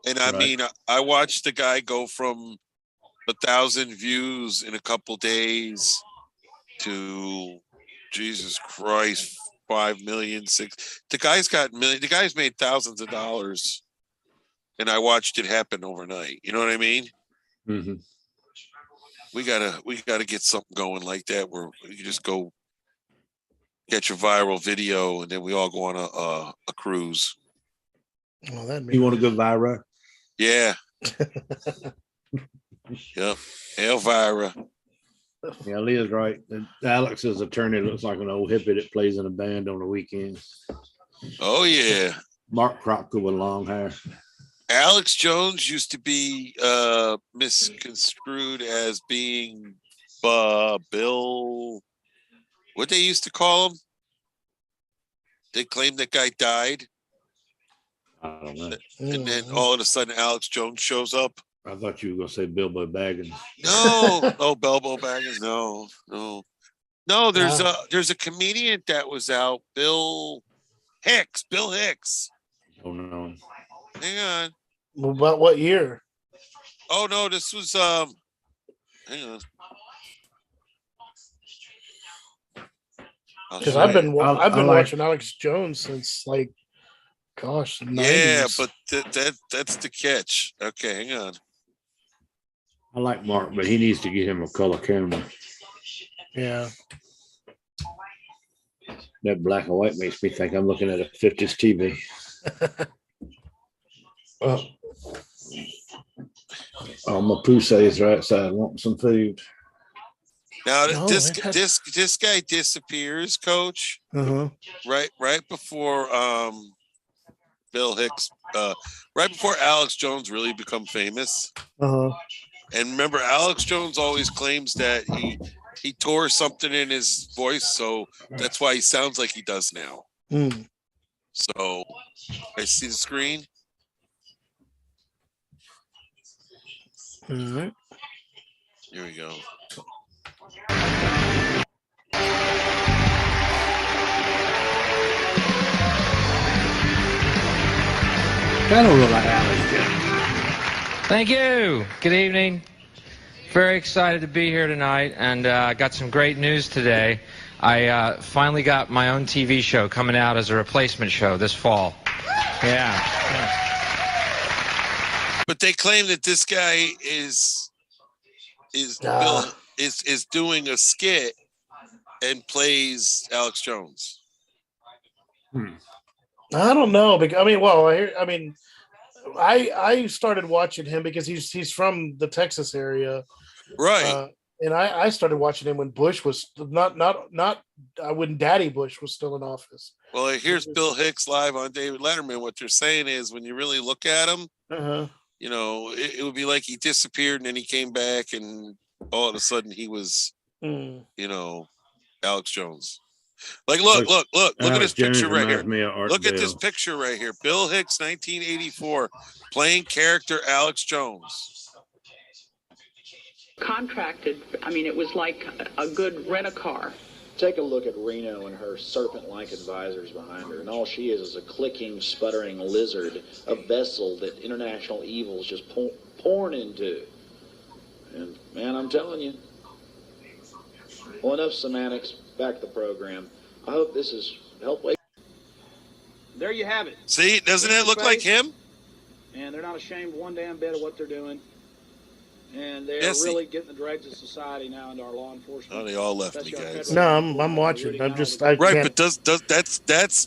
And I mean, I watched the guy go from 1,000 views in a couple days to Jesus Christ, 5 million, 6. The guy's got million. The guy's made thousands of dollars, and I watched it happen overnight. You know what I mean? Mm-hmm. We gotta get something going like that where you just go catch a viral video, and then we all go on a cruise. Oh, that You want to go viral? Yeah. Yep. Elvira. Yeah, Leah's right. Alex's attorney looks like an old hippie that plays in a band on the weekends. Oh yeah. Mark Kropka with long hair. Alex Jones used to be misconstrued as being Bill. What they used to call him? They claimed that guy died. I don't know. And then all of a sudden Alex Jones shows up. I thought you were gonna say Bilbo Baggins. No, no, Bilbo Baggins. No. There's a comedian that was out, Bill Hicks. Oh no. Hang on. About what year? Oh no, this was hang on. Because I've been watching Alex Jones since like, gosh, the 90s. Yeah, but that's the catch. Okay, hang on. I like Mark, but he needs to get him a color camera. Yeah. That black and white makes me think I'm looking at a 50s TV. My Pousse is right outside wanting some food. Now this guy disappears, Coach. Right before Bill Hicks, right before Alex Jones really become famous. And remember, Alex Jones always claims that he tore something in his voice, so that's why he sounds like he does now. So I see the screen. All right. Here we go. I don't look like Alex Jones. Thank you. Good evening. Very excited to be here tonight, and got some great news today. I finally got my own TV show coming out as a replacement show this fall. Yeah. But they claim that this guy is doing a skit and plays Alex Jones. I don't know. I started watching him because he's from the Texas area, right? And I started watching him when Bush was not when Daddy Bush was still in office. Well, here's Bill Hicks live on David Letterman. What they're saying is, when you really look at him, you know, it would be like he disappeared and then he came back, and all of a sudden he was, you know, Alex Jones. Like, look at this picture right here. Look at this picture right here. Bill Hicks, 1984, playing character Alex Jones. Contracted, I mean, it was like a good rent-a-car. Take a look at Reno and her serpent-like advisors behind her, and all she is a clicking, sputtering lizard, a vessel that international evil is just pouring into. And, man, I'm telling you. Well, enough semantics. Back to the program. I hope this is help. There you have it. See, doesn't it look like him? And they're not ashamed one damn bit of what they're doing. And they're really getting the dregs of society now into our law enforcement. Oh, they all left me, guys. No, I'm watching. I'm just right, but that's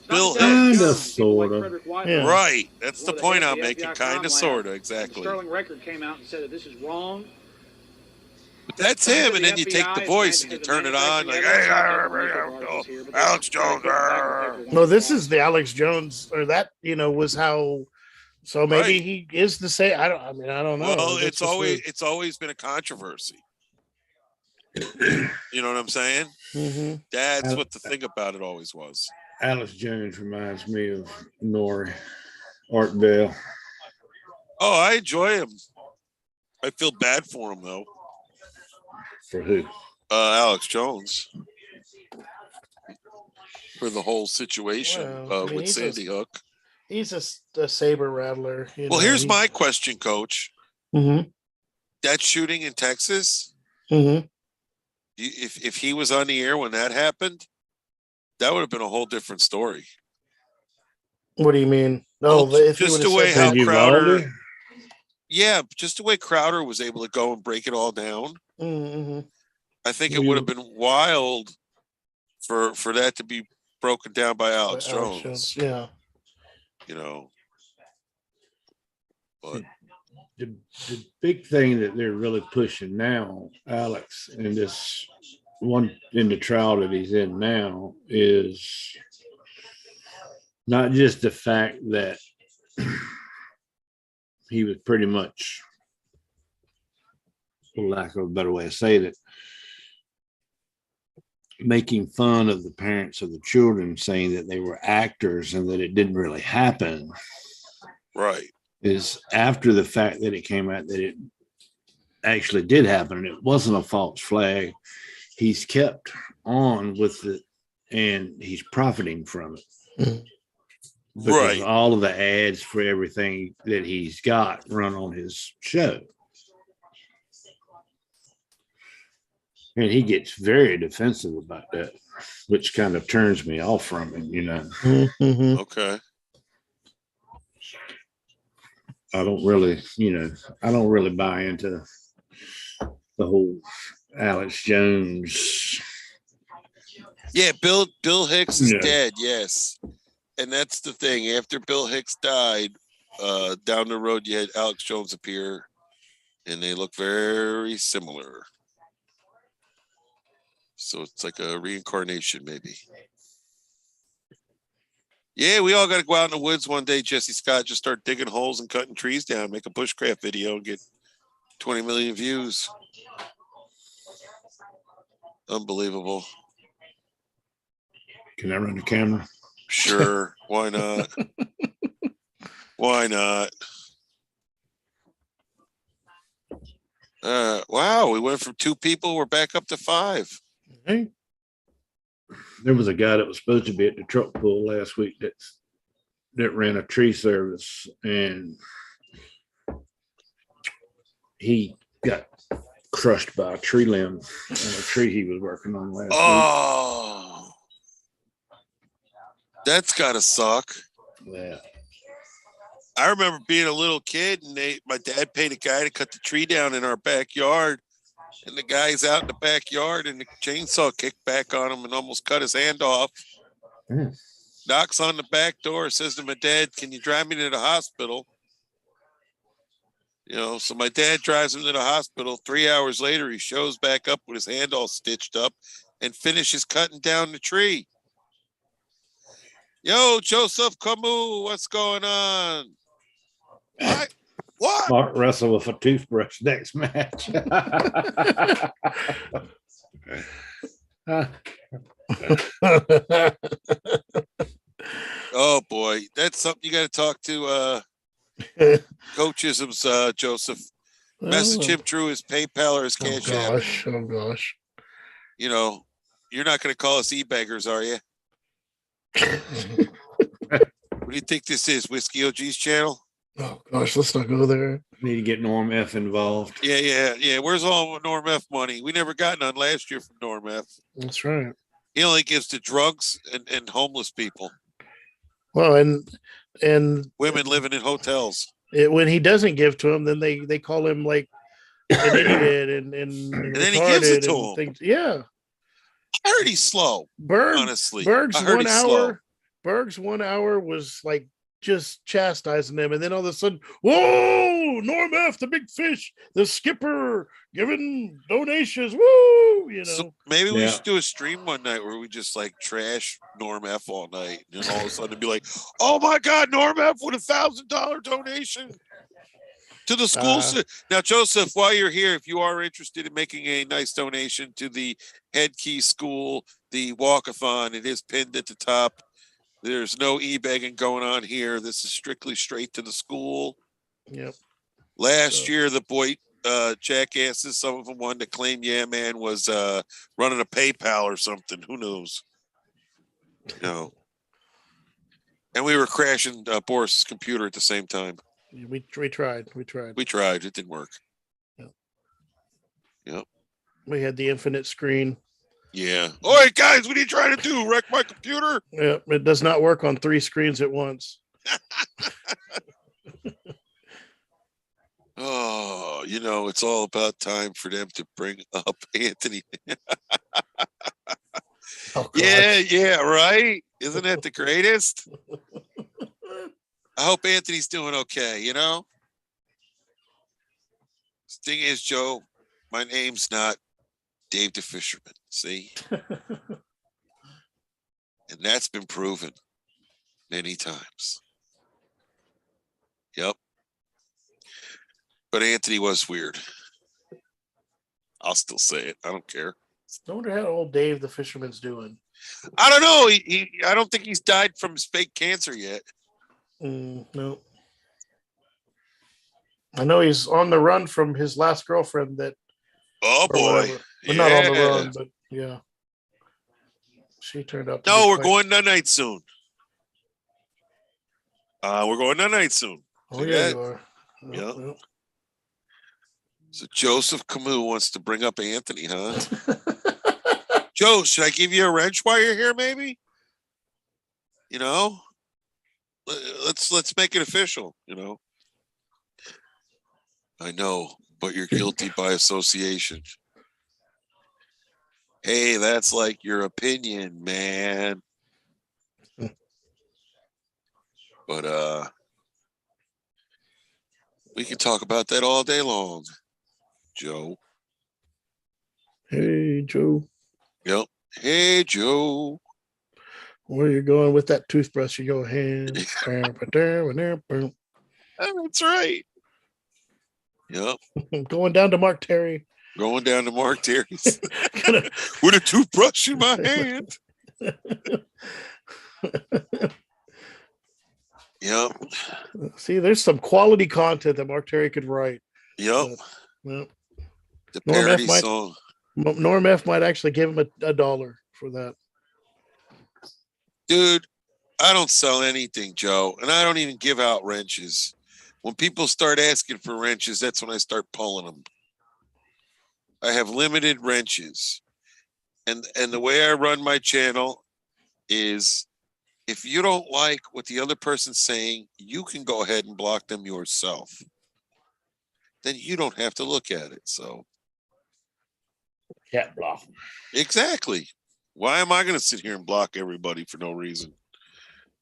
Bill Kind of, sorta. Yeah. Right. That's the point I'm making. Kind of, sorta, exactly. The Sterling Record came out and said that this is wrong. But that's him, and then you take the voice and you turn it on, like, hey, Alex Jones. No, this is the Alex Jones, or that was how. So maybe he is the same. I don't know. Well, it's always been a controversy. You know what I'm saying? Mm-hmm. That's what the thing about it always was. Alex Jones reminds me of Nori, Art Bell. Oh, I enjoy him. I feel bad for him though. For who? Alex Jones. For the whole situation with Sandy Hook. He's a saber rattler. Well, here's my question, Coach. Mm-hmm. That shooting in Texas, mm-hmm. if he was on the air when that happened, that would have been a whole different story. What do you mean? No, Well, if he just would the have way said how that. Crowder, just the way Crowder was able to go and break it all down. Mm-hmm. I think it would have been wild for that to be broken down by Alex Jones. Yeah. You know, but the big thing that they're really pushing now, Alex, in this one in the trial that he's in now, is not just the fact that he was pretty much, for lack of a better way to say it, making fun of the parents of the children, saying that they were actors and that it didn't really happen. Right. Is after the fact that it came out that it actually did happen and it wasn't a false flag. He's kept on with it and he's profiting from it. Because right. all of the ads for everything that he's got run on his show. And he gets very defensive about that, which kind of turns me off from him, you know. Mm-hmm. Okay. I don't really buy into the whole Alex Jones. Yeah, Bill Hicks is dead, yes. And that's the thing. After Bill Hicks died, down the road you had Alex Jones appear, and they look very similar. So it's like a reincarnation, maybe. Yeah, we all got to go out in the woods one day, Jesse Scott, just start digging holes and cutting trees down, make a bushcraft video and get 20 million views. Unbelievable. Can I run the camera? Sure. Why not? Why not? Wow, we went from 2 people, we're back up to 5. Hey. There was a guy that was supposed to be at the truck pull last week that ran a tree service, and he got crushed by a tree limb on a tree he was working on last week. Oh, that's gotta suck. Yeah. I remember being a little kid, and my dad paid a guy to cut the tree down in our backyard, and the guy's out in the backyard, and the chainsaw kicked back on him and almost cut his hand off. Knocks on the back door, says to my dad, "Can you drive me to the hospital?" You know, so my dad drives him to the hospital. 3 hours later, he shows back up with his hand all stitched up and finishes cutting down the tree. Yo, Joseph Camus, what's going on? What? Mark Russell with a toothbrush next match. Oh boy, that's something you got to talk to Coachism's Joseph. Message him through his PayPal or his Cash App. Oh gosh. You know, you're not going to call us e-beggars, are you? What do you think this is? Whiskey OG's channel? Oh gosh, let's not go there. Need to get Norm F involved. Yeah. Where's all Norm F money? We never got none last year from Norm F. That's right. He only gives to drugs and homeless people. Well, and women living in hotels. When he doesn't give to them, then they call him like an idiot and then he gives it to him. Things. Yeah. I heard he's slow. Honestly, Berg's 1 hour. Slow. Berg's 1 hour was like just chastising them, and then all of a sudden, whoa, Norm F, the big fish, the skipper giving donations, woo, you know. So maybe we should do a stream one night where we just like trash Norm F all night, and all of a sudden be like, oh my God, Norm F with $1,000 donation to the school. Now, Joseph, while you're here, if you are interested in making a nice donation to the Head Key School, the walkathon, it is pinned at the top. There's no e-begging going on here. This is strictly straight to the school. Yep. Last year, the Boyt jackasses, some of them wanted to claim, yeah, man, was running a PayPal or something. Who knows? No. And we were crashing Boris's computer at the same time. We tried. It didn't work. Yep. Yep. We had the infinite screen. Yeah. All right, guys, what are you trying to do? Wreck my computer? Yeah, it does not work on 3 screens at once. Oh, it's all about time for them to bring up Anthony. Oh, God. Yeah, right. Isn't that the greatest? I hope Anthony's doing okay, Thing is, Joe, my name's not Dave the Fisherman, see? And that's been proven many times. Yep. But Anthony was weird. I'll still say it. I don't care. I wonder how old Dave the Fisherman's doing. I don't know. I don't think he's died from fake cancer yet. No. I know he's on the run from his last girlfriend that. Oh, boy. But not on the run, but yeah. She turned out to No, we're going night soon. We're going night soon. Oh, yeah, you are. Yep. Yep. So Joseph Camus wants to bring up Anthony, huh? Joe, should I give you a wrench while you're here, maybe? Let's make it official, I know, but you're guilty by association. Hey, that's like your opinion, man. But we can talk about that all day long, Joe. Hey, Joe. Yep. Hey, Joe. Where are you going with that toothbrush in your hand? That's right. Yep. Going down to Mark Terry. Going down to Mark Terry's with a toothbrush in my hand. Yep. See, there's some quality content that Mark Terry could write. Yep. Well, the parody song. Norm F might actually give him $1 for that. Dude, I don't sell anything, Joe, and I don't even give out wrenches. When people start asking for wrenches, that's when I start pulling them. I have limited wrenches. And the way I run my channel is if you don't like what the other person's saying, you can go ahead and block them yourself. Then you don't have to look at it. So cat block. Exactly. Why am I going to sit here and block everybody for no reason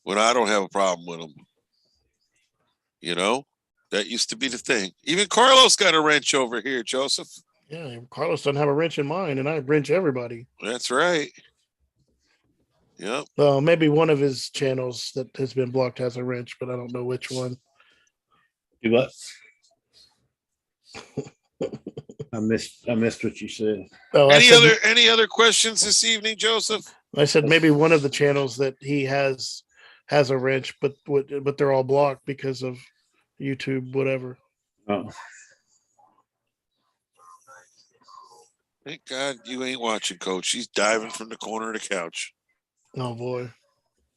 when I don't have a problem with them? That used to be the thing. Even Carlos got a wrench over here, Joseph. Yeah, Carlos doesn't have a wrench in mine, and I wrench everybody. That's right. Yep. Well, maybe one of his channels that has been blocked has a wrench, but I don't know which one. Do what? I missed what you said. Oh, any other questions this evening, Joseph? I said maybe one of the channels that he has a wrench, but they're all blocked because of YouTube, whatever. Oh. Thank God you ain't watching, Coach. She's diving from the corner of the couch. Oh boy.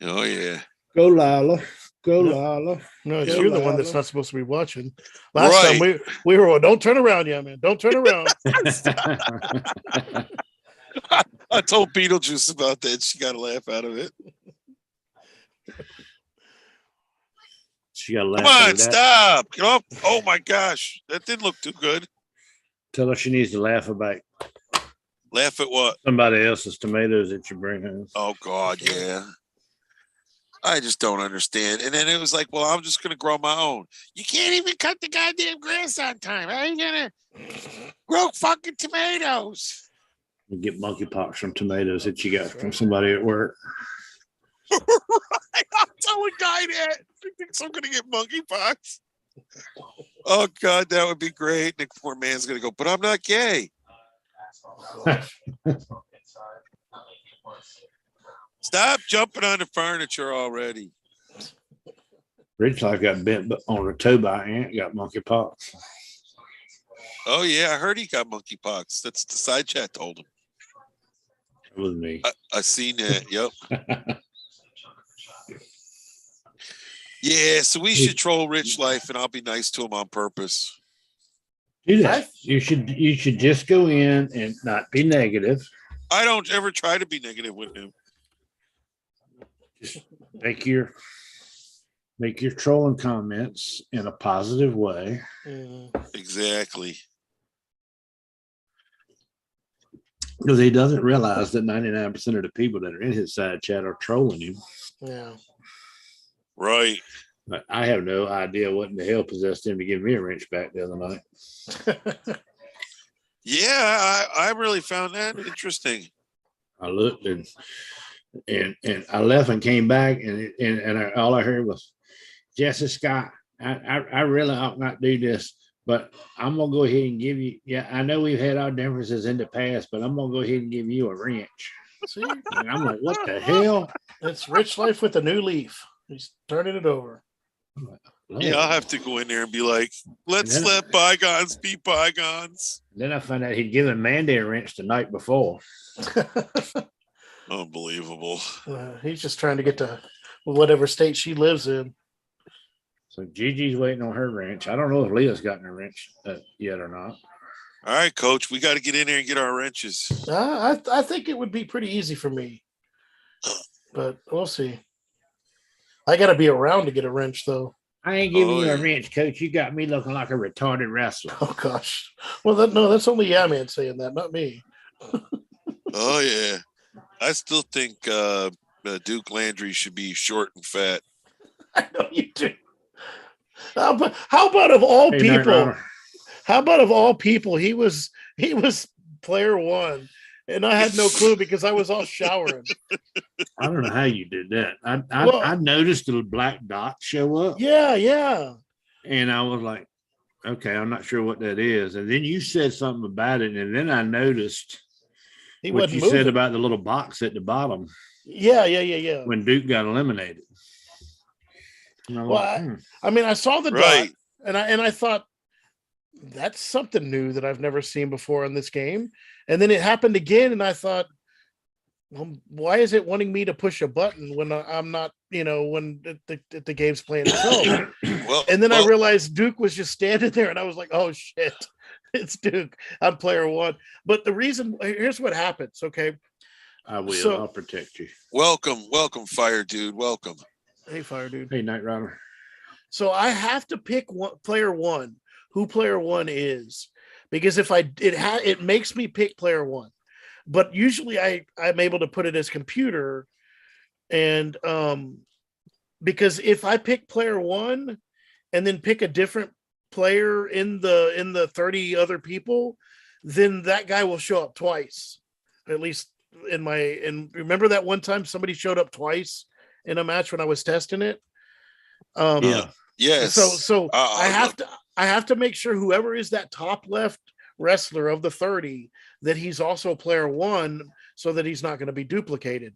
Oh yeah. Go Lila. Go Lila. No, you're the one that's not supposed to be watching. Last time we were don't turn around, yeah, man. Don't turn around. I told Beetlejuice about that. She got a laugh out of it. She got a laugh. Come on, stop. Get off. Oh my gosh. That didn't look too good. Tell her she needs to laugh about. Laugh at what? Somebody else's tomatoes that you bring home. Oh God, yeah. I just don't understand. And then it was like, well, I'm just going to grow my own. You can't even cut the goddamn grass on time. How are you going to grow fucking tomatoes? You get monkeypox from tomatoes that you got from somebody at work. Right. I'll tell a guy that. He thinks I'm going to get monkeypox. Oh, God, that would be great. The poor man's going to go, but I'm not gay. Stop jumping on the furniture already. Rich Life got bent on a toe by ant, got monkeypox. Oh, yeah, I heard he got monkeypox. That's the side chat told him. It was me. I seen that, yep. Yeah, so we should troll Rich Life, and I'll be nice to him on purpose. Do that. You should just go in and not be negative. I don't ever try to be negative with him. Just make your trolling comments in a positive way. Exactly. Because he doesn't realize that 99% of the people that are in his side chat are trolling him. Yeah. Right. But I have no idea what in the hell possessed him to give me a wrench back the other night. Yeah, I really found that interesting. I looked and I left and came back and all I heard was, Jesse Scott, I really ought not do this, but I'm gonna go ahead and give you. Yeah, I know we've had our differences in the past, but I'm gonna go ahead and give you a wrench. See, and I'm like, what the hell? It's Rich Life with a new leaf. He's turning it over. Yeah, I'll have to go in there and be like, let's let bygones be bygones. Then I found out he'd given Mandy a wrench the night before. Unbelievable. He's just trying to get to whatever state she lives in. So Gigi's waiting on her wrench. I don't know if Leah's gotten her wrench yet or not. All right, Coach, we got to get in there and get our wrenches. I think it would be pretty easy for me, but we'll see. I got to be around to get a wrench, though. I ain't giving you a wrench, Coach. You got me looking like a retarded wrestler. Oh, gosh. Well, that's only Yeah Man saying that, not me. Oh, yeah. I still think Duke Landry should be short and fat. I know you do. How about of all people? How about of all people? He was player one, and I had no clue because I was all showering. I don't know how you did that. I noticed the black dot show up. Yeah. And I was like, okay, I'm not sure what that is. And then you said something about it, and then I noticed what you said about the little box at the bottom. Yeah. When Duke got eliminated. I mean, I saw the dot, and I thought that's something new that I've never seen before in this game. And then it happened again, and I thought, well, why is it wanting me to push a button when I'm not, when the game's playing itself? And then I realized Duke was just standing there, and I was like, oh shit, it's Duke. I'm player one. But here's what happens. Okay, I will. I'll protect you. Welcome, Fire Dude. Welcome. Hey, Fire Dude. Hey, Knight Rider. So I have to pick player one, who player one is, because if it makes me pick player one, but usually I'm able to put it as computer, and because if I pick player one and then pick a different player in the 30 other people, then that guy will show up twice, at least and remember that one time somebody showed up twice in a match when I was testing it. Yes. So I have to make sure whoever is that top left wrestler of the 30 that he's also player one, so that he's not going to be duplicated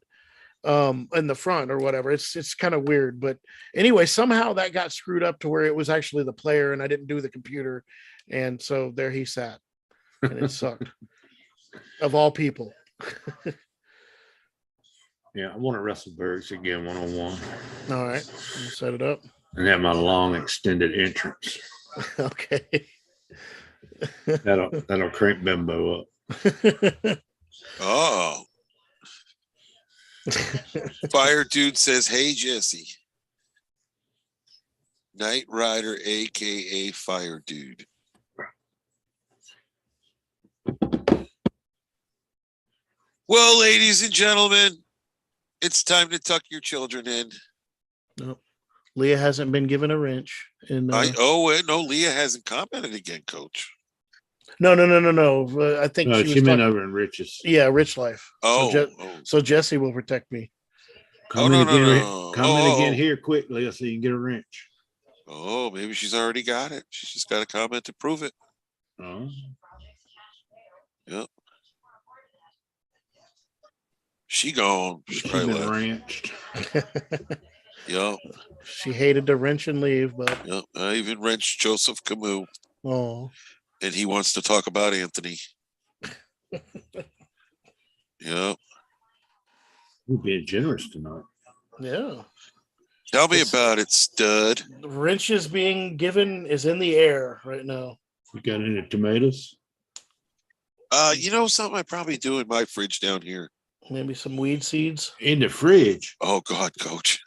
in the front or whatever. It's kind of weird, but anyway, somehow that got screwed up to where it was actually the player and I didn't do the computer, and so there he sat, and it sucked. Of all people. Yeah, I want to wrestle Bergs again 1-on-1. All right, we'll set it up. And have my long extended entrance. Okay. That'll crank Bimbo up. Oh. Fire Dude says, hey, Jesse. Knight Rider, a.k.a. Fire Dude. Well, ladies and gentlemen, it's time to tuck your children in. Nope. Leah hasn't been given a wrench. No, Leah hasn't commented again, Coach. No. I think she meant over in Rich's. Yeah, Rich Life. Oh, so Jesse will protect me. Come in again here quickly so you can get a wrench. Oh, maybe she's already got it. She's just got a comment to prove it. Oh. Yep. She gone. She's been wrenched. Yep. She hated to wrench and leave, but yep. I even wrenched Joseph Camus. Oh. And he wants to talk about Anthony. Yep. You're being generous tonight. Yeah. Tell me about it, stud. The wrenches being given is in the air right now. You got any tomatoes? You know something I probably do in my fridge down here? Maybe some weed seeds. In the fridge. Oh God, Coach.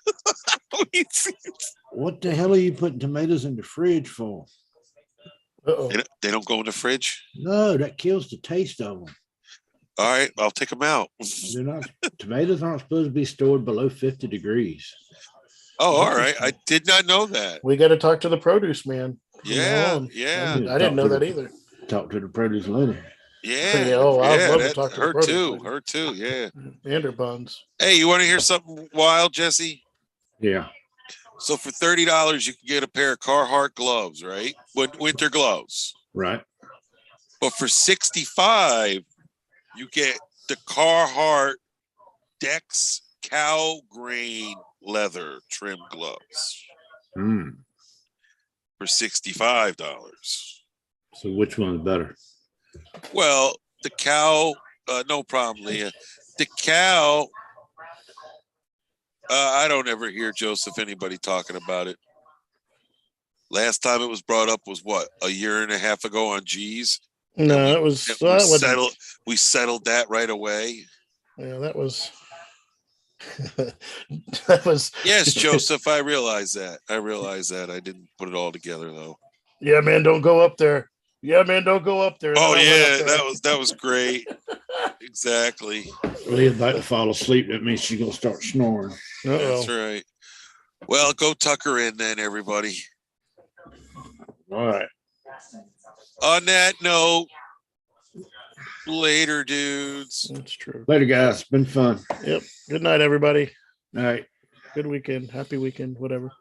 Weed seeds. What the hell are you putting tomatoes in the fridge for? Uh-oh. They don't go in the fridge? No, that kills the taste of them. All right, I'll take them out. They're not. Tomatoes aren't supposed to be stored below 50 degrees. Oh, all right. I did not know that. We got to talk to the produce man. Yeah, I didn't know that either. Talk to the produce lady. Yeah. Yeah, I would love to talk to her the produce too. lady. Her too. Yeah. And her buns. Hey, you want to hear something wild, Jesse? Yeah. So for $30, you can get a pair of Carhartt gloves, right? Winter gloves. Right. But for $65, you get the Carhartt Dex cow grain leather trim gloves for $65. So which one's better? Well, the cow, no problem, Leah. The cow, I don't ever hear, Joseph, anybody talking about it. Last time it was brought up was what, a year and a half ago on G's? No, we settled that right away. Yeah, that was that was. Yes, Joseph, I realize that. I didn't put it all together though. Yeah, man, don't go up there. Yeah, man, don't go up there. Oh yeah, that was great. Exactly. Leah's about to fall asleep. That means she's gonna start snoring. That's right. Well, go tuck her in then, everybody. All right. On that note, later, dudes. That's true. Later, guys. Been fun. Yep. Good night, everybody. All right. Good weekend. Happy weekend. Whatever.